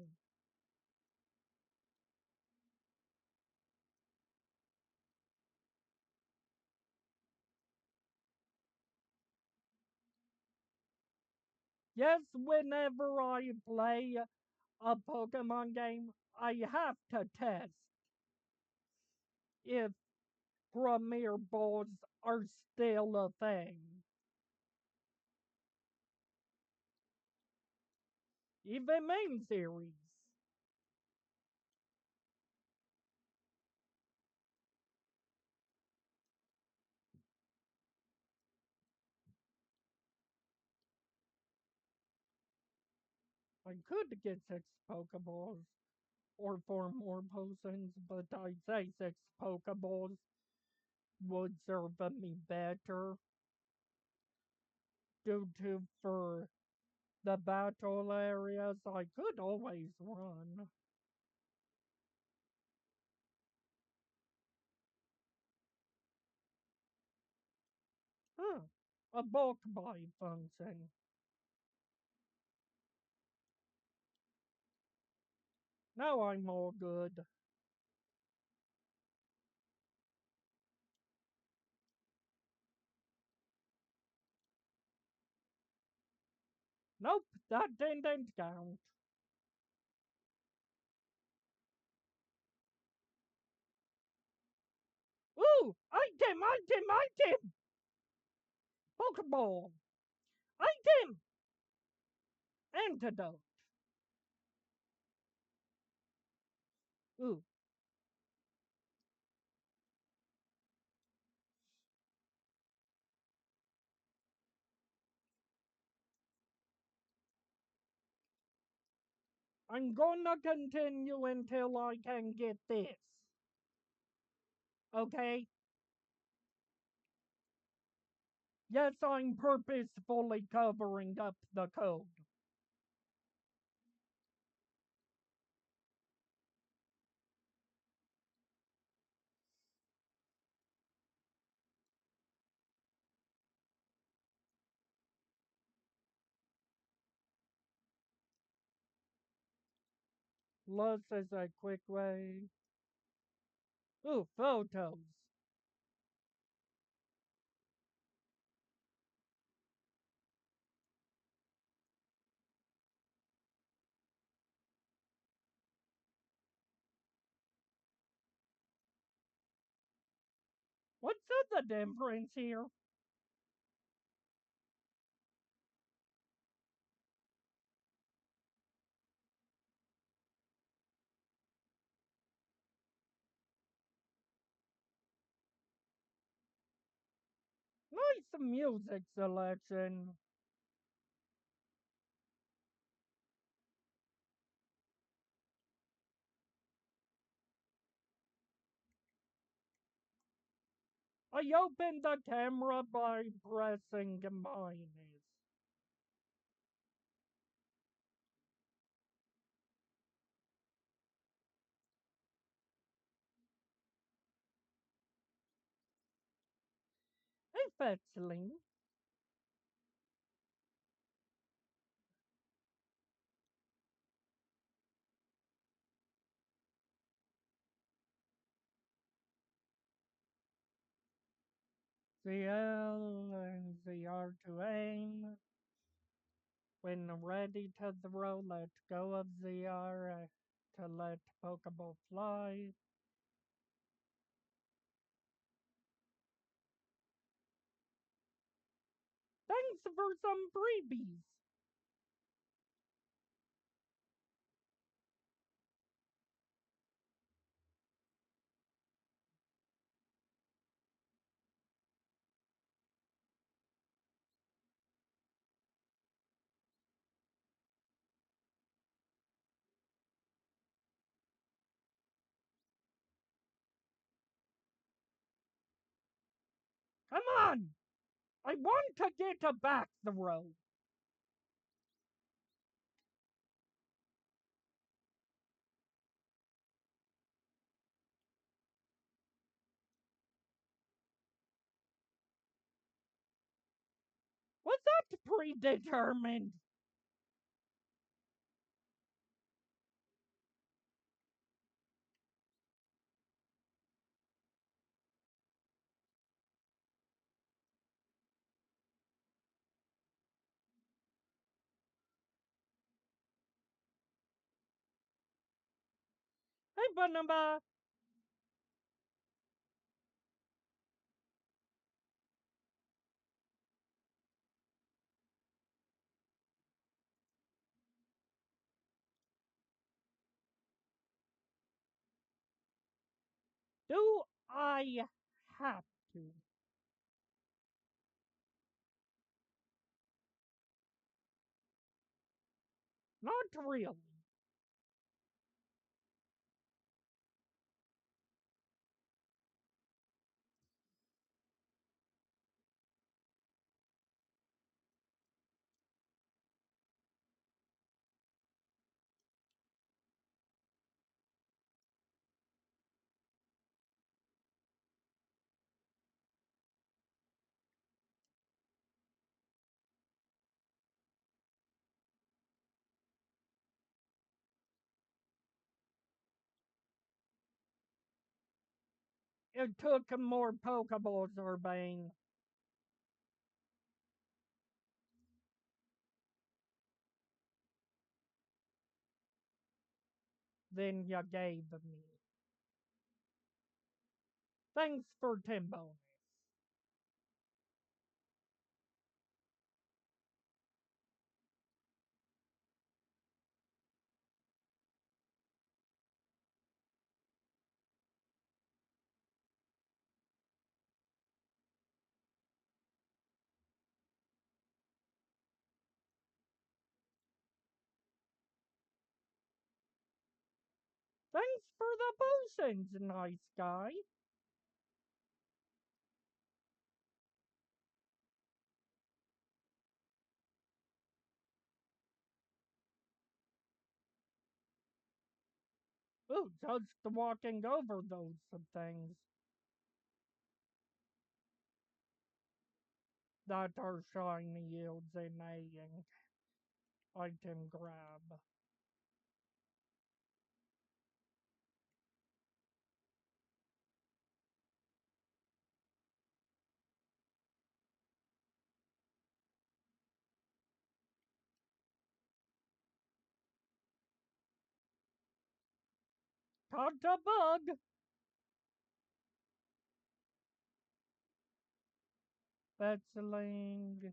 Yes, whenever I play a Pokemon game, I have to test if premier balls are still a thing. Even main series. I could get 6 Pokeballs or 4 more potions, but I'd say 6 Pokeballs would serve me better due to for the battle areas I could always run. Huh. A bulk buy function. Now I'm all good. Nope, that didn't count. Ooh! Item, item, item! Pokeball! Item! Antidote. Ooh, I'm gonna continue until I can get this. Okay? Yes, I'm purposefully covering up the code. Less is a quick way. Ooh, photos. What's the difference here? Nice music selection. I opened the camera by pressing minus. Effectively, the L and the R to aim. When ready to throw, let go of the R to let Pokeball fly. for some freebies. Come on! I want to get a back throw. Was that predetermined? Hey, Banamba, do I have to? Not really. It took more Pokeballs, Urbane, than you gave me. Thanks for 10 bonus. Thanks for the potions, nice guy. Ooh, just walking over those things that are shiny yields in a item grab. Caught a bug. Fetchling.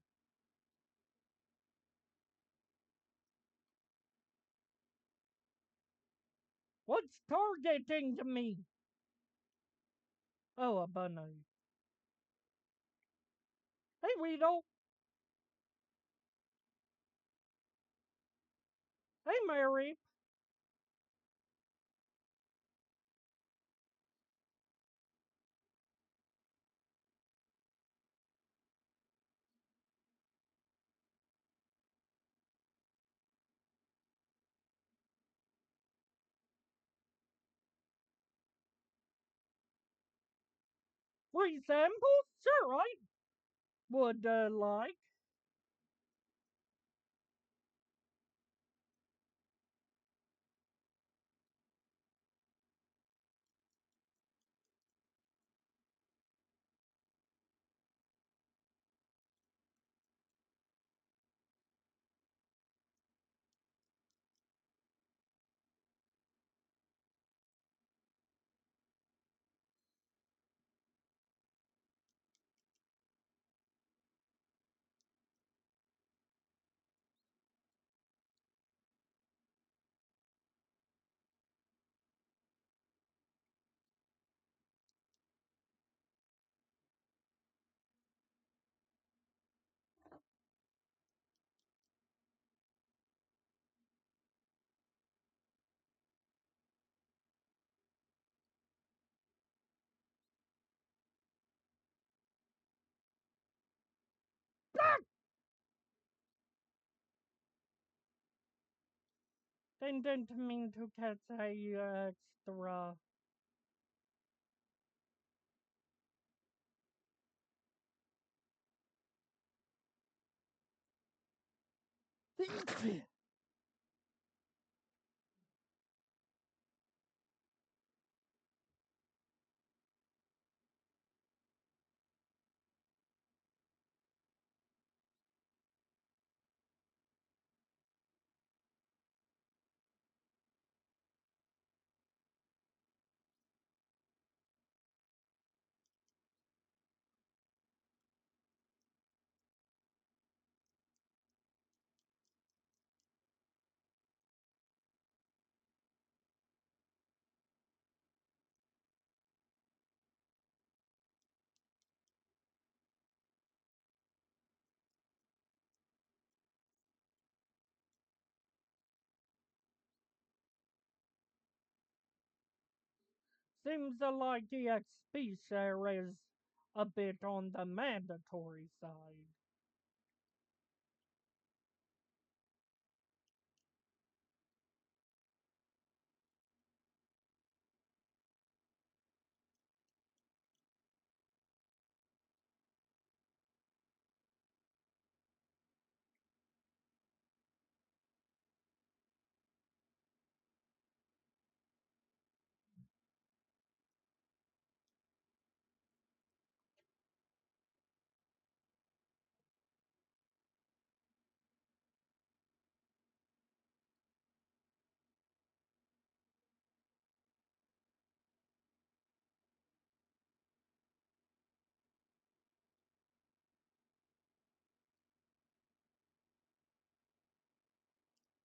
What's targeting me? Oh, a bunny. Hey, Weedle. Hey, Mary. Free samples? Sure, I would like. Didn't mean to catch a extra. Seems like EXP share is a bit on the mandatory side.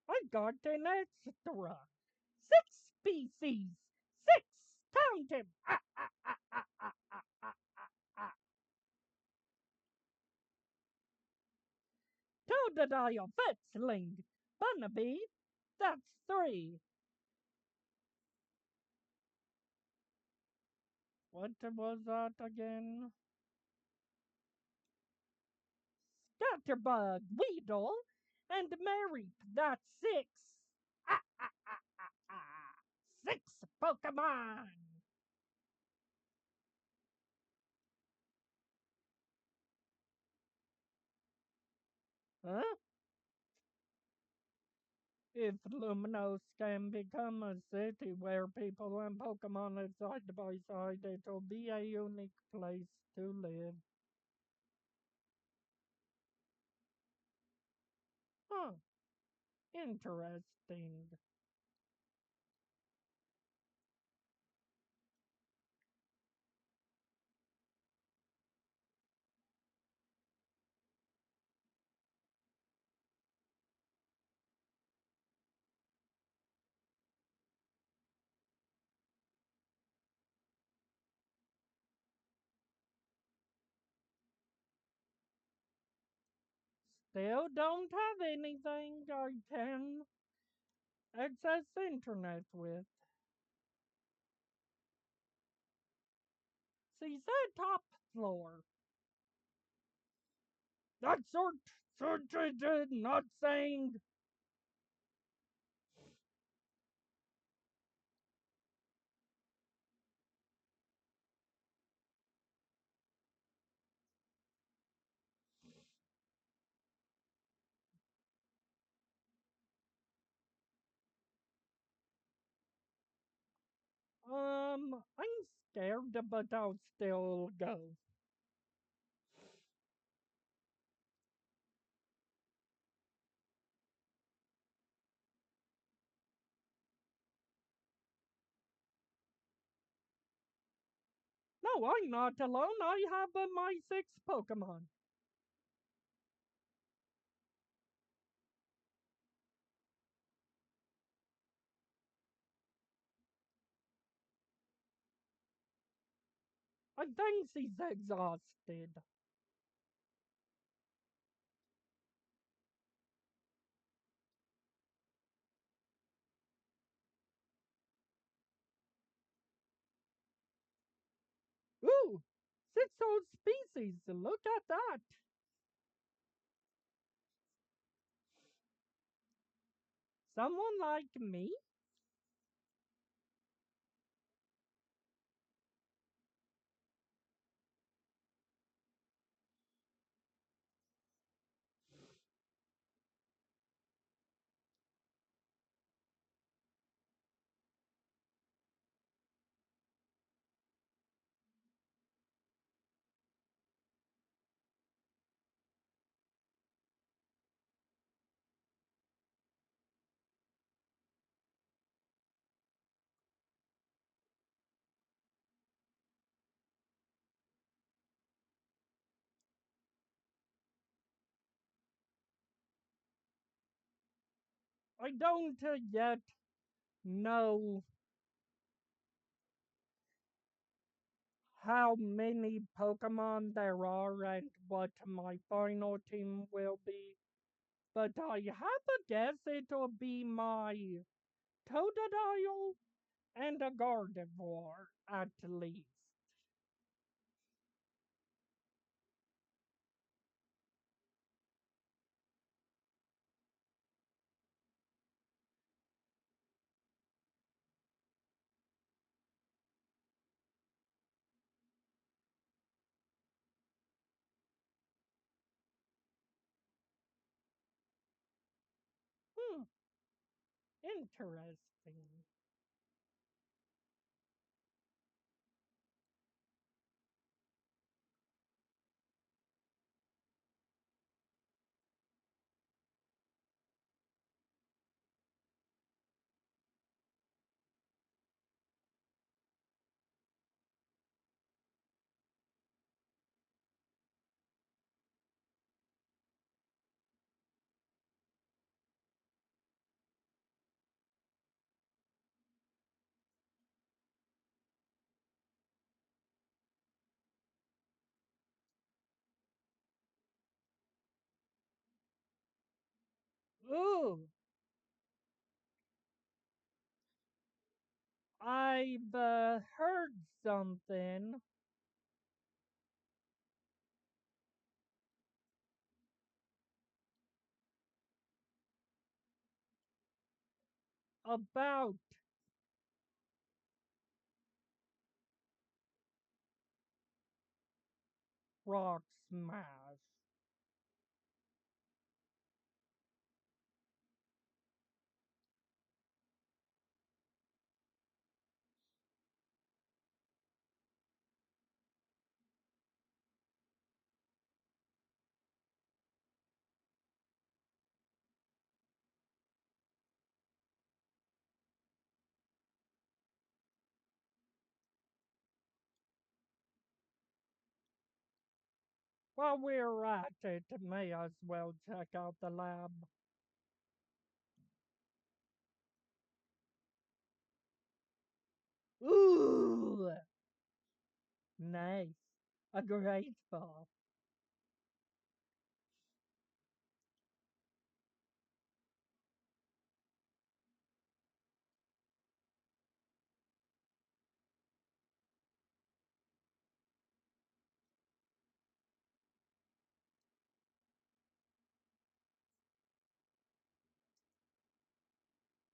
I got an extra. 6 species. 6! Count 'em! Totodile Fetchling. Bunnabee. That's 3. What was that again? Scatterbug, Weedle, and Mary. That's 6. Ah, ah, ah, ah, ah. 6 Pokemon. Huh? If Luminos can become a city where people and Pokemon live side by side, it'll be a unique place to live. Huh, interesting. Still don't have anything I can access internet with. She said top floor. That sort not saying. I'm scared, but I'll still go. No, I'm not alone. I have my 6 Pokemon. I think she's exhausted. Ooh, 6 whole species. Look at that. Someone like me? I don't yet know how many Pokemon there are and what my final team will be, but I have a guess it'll be my Totodile and a Gardevoir at least. Hmm, interesting. Ooh, I've heard something about Rock Smash. While we're at it, may as well check out the lab. Ooh, nice. A great fall.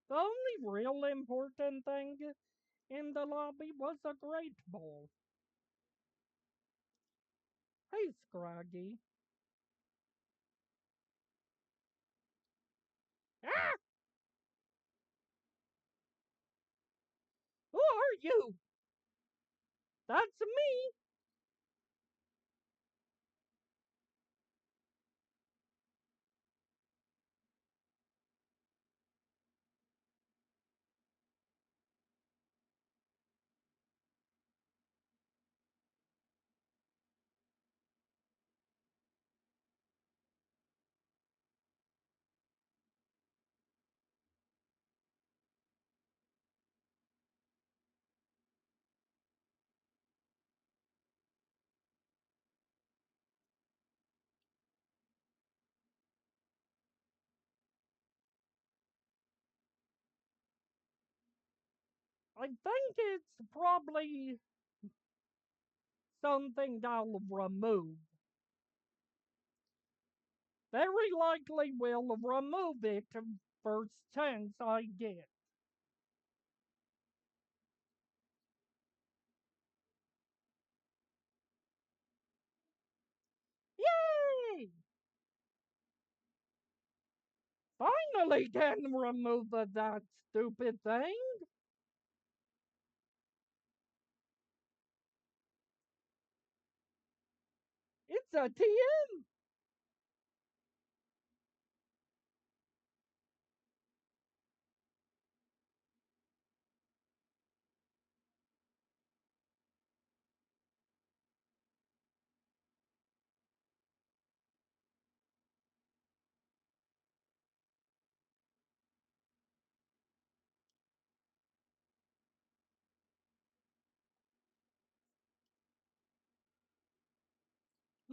The only real important thing in the lobby was a great ball. Hey, Scraggy. Ah! Who are you? That's me. I think it's probably something I'll remove. Very likely will remove it first chance I get. Yay! Finally can remove that stupid thing. It's a TM.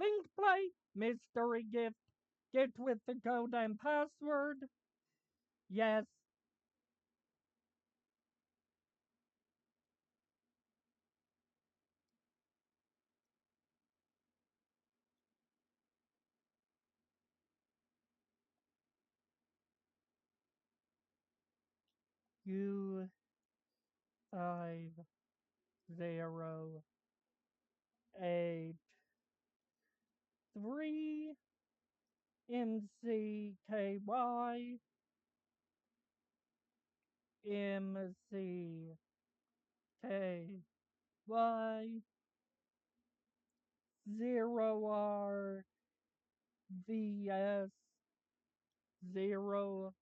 Link play, mystery gift. Get with the code and password. Yes, U 508 3 MCKY MCKY 0RVS 0RVS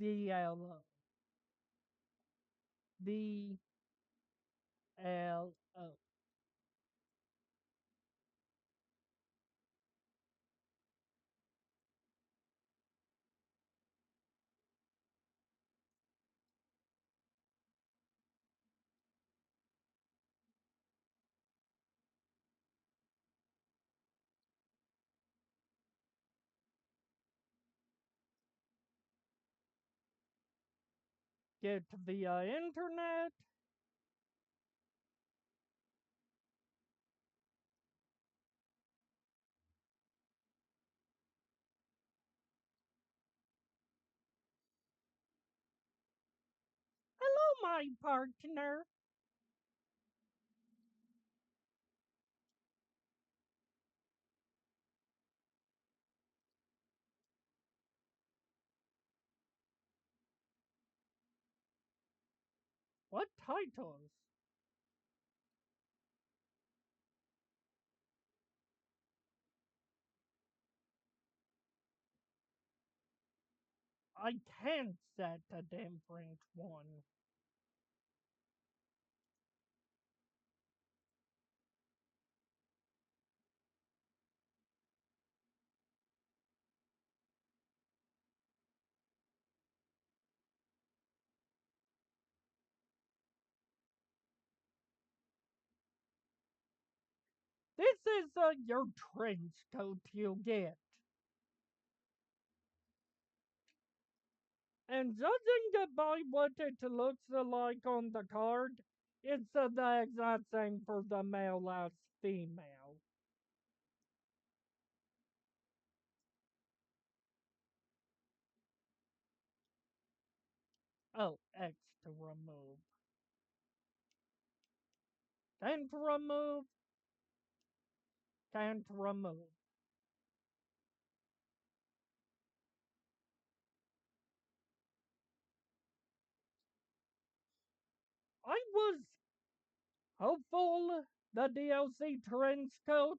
VLO VLO. Get via internet. Hello, my partner. What titles? I can't set a different one. This is your trench coat you get. And judging by what it looks like on the card, it's the exact same for the male as female. Oh, X to remove. Can't remove, can't remove. I was hopeful the DLC trench coat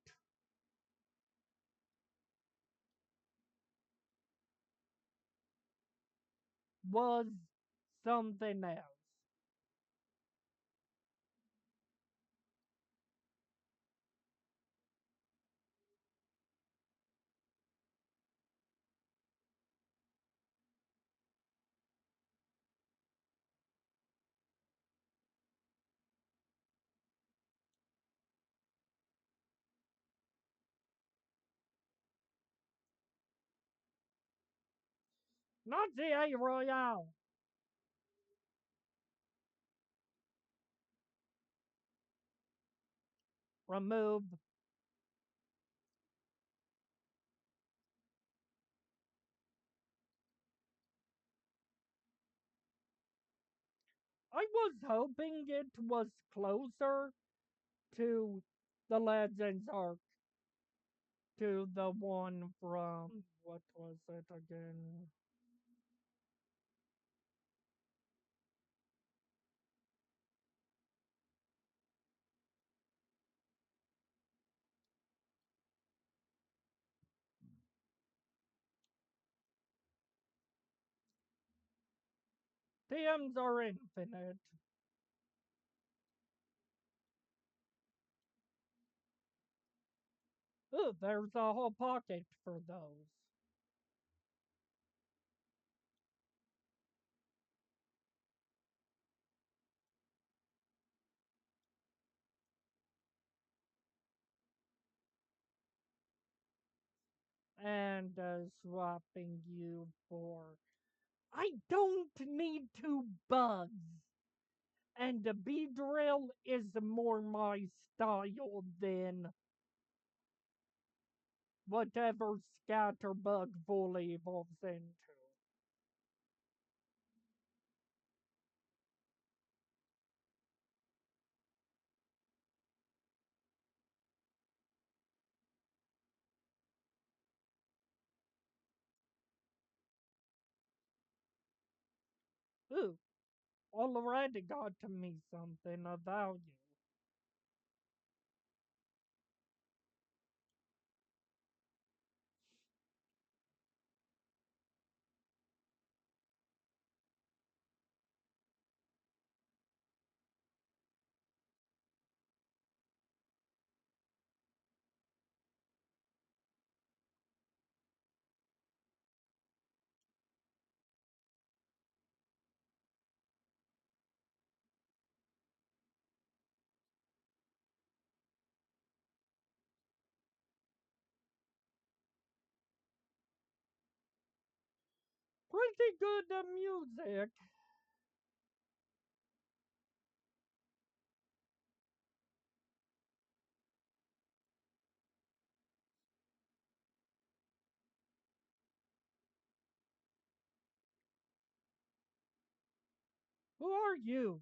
was something else. Not the A Royale. Remove. I was hoping it was closer to the Legends arc, to the one from, what was it again? TMs are infinite. Ooh, there's a whole pocket for those. And swapping you for. I don't need two bugs. And the B drill is more my style than whatever Scatterbug fully evolves into. Ooh, already got to me something of value. Pretty good music. Who are you?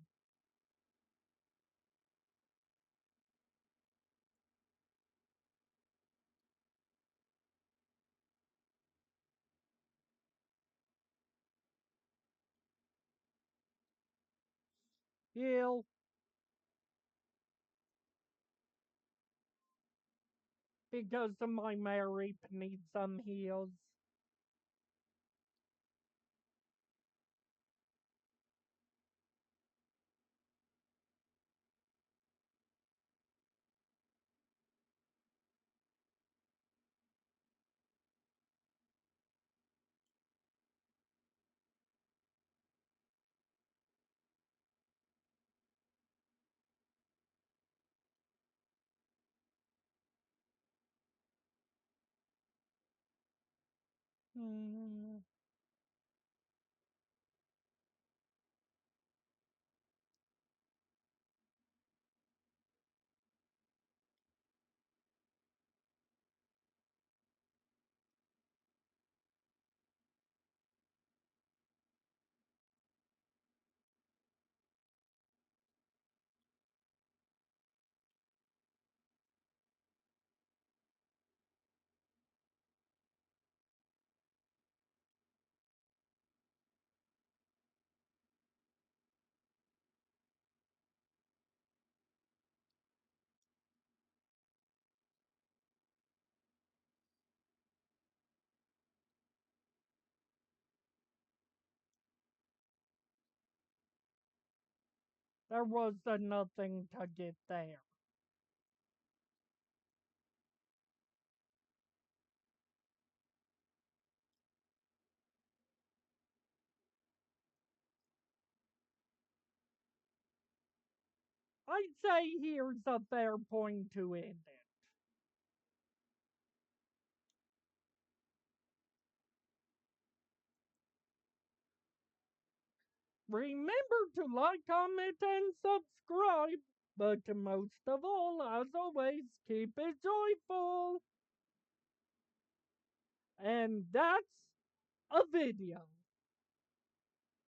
Heal, because my Mary needs some heals. Hmm. There was nothing to get there. I'd say here's a fair point to end it. Remember to like, comment, and subscribe. But most of all, as always, keep it joyful. And that's a video.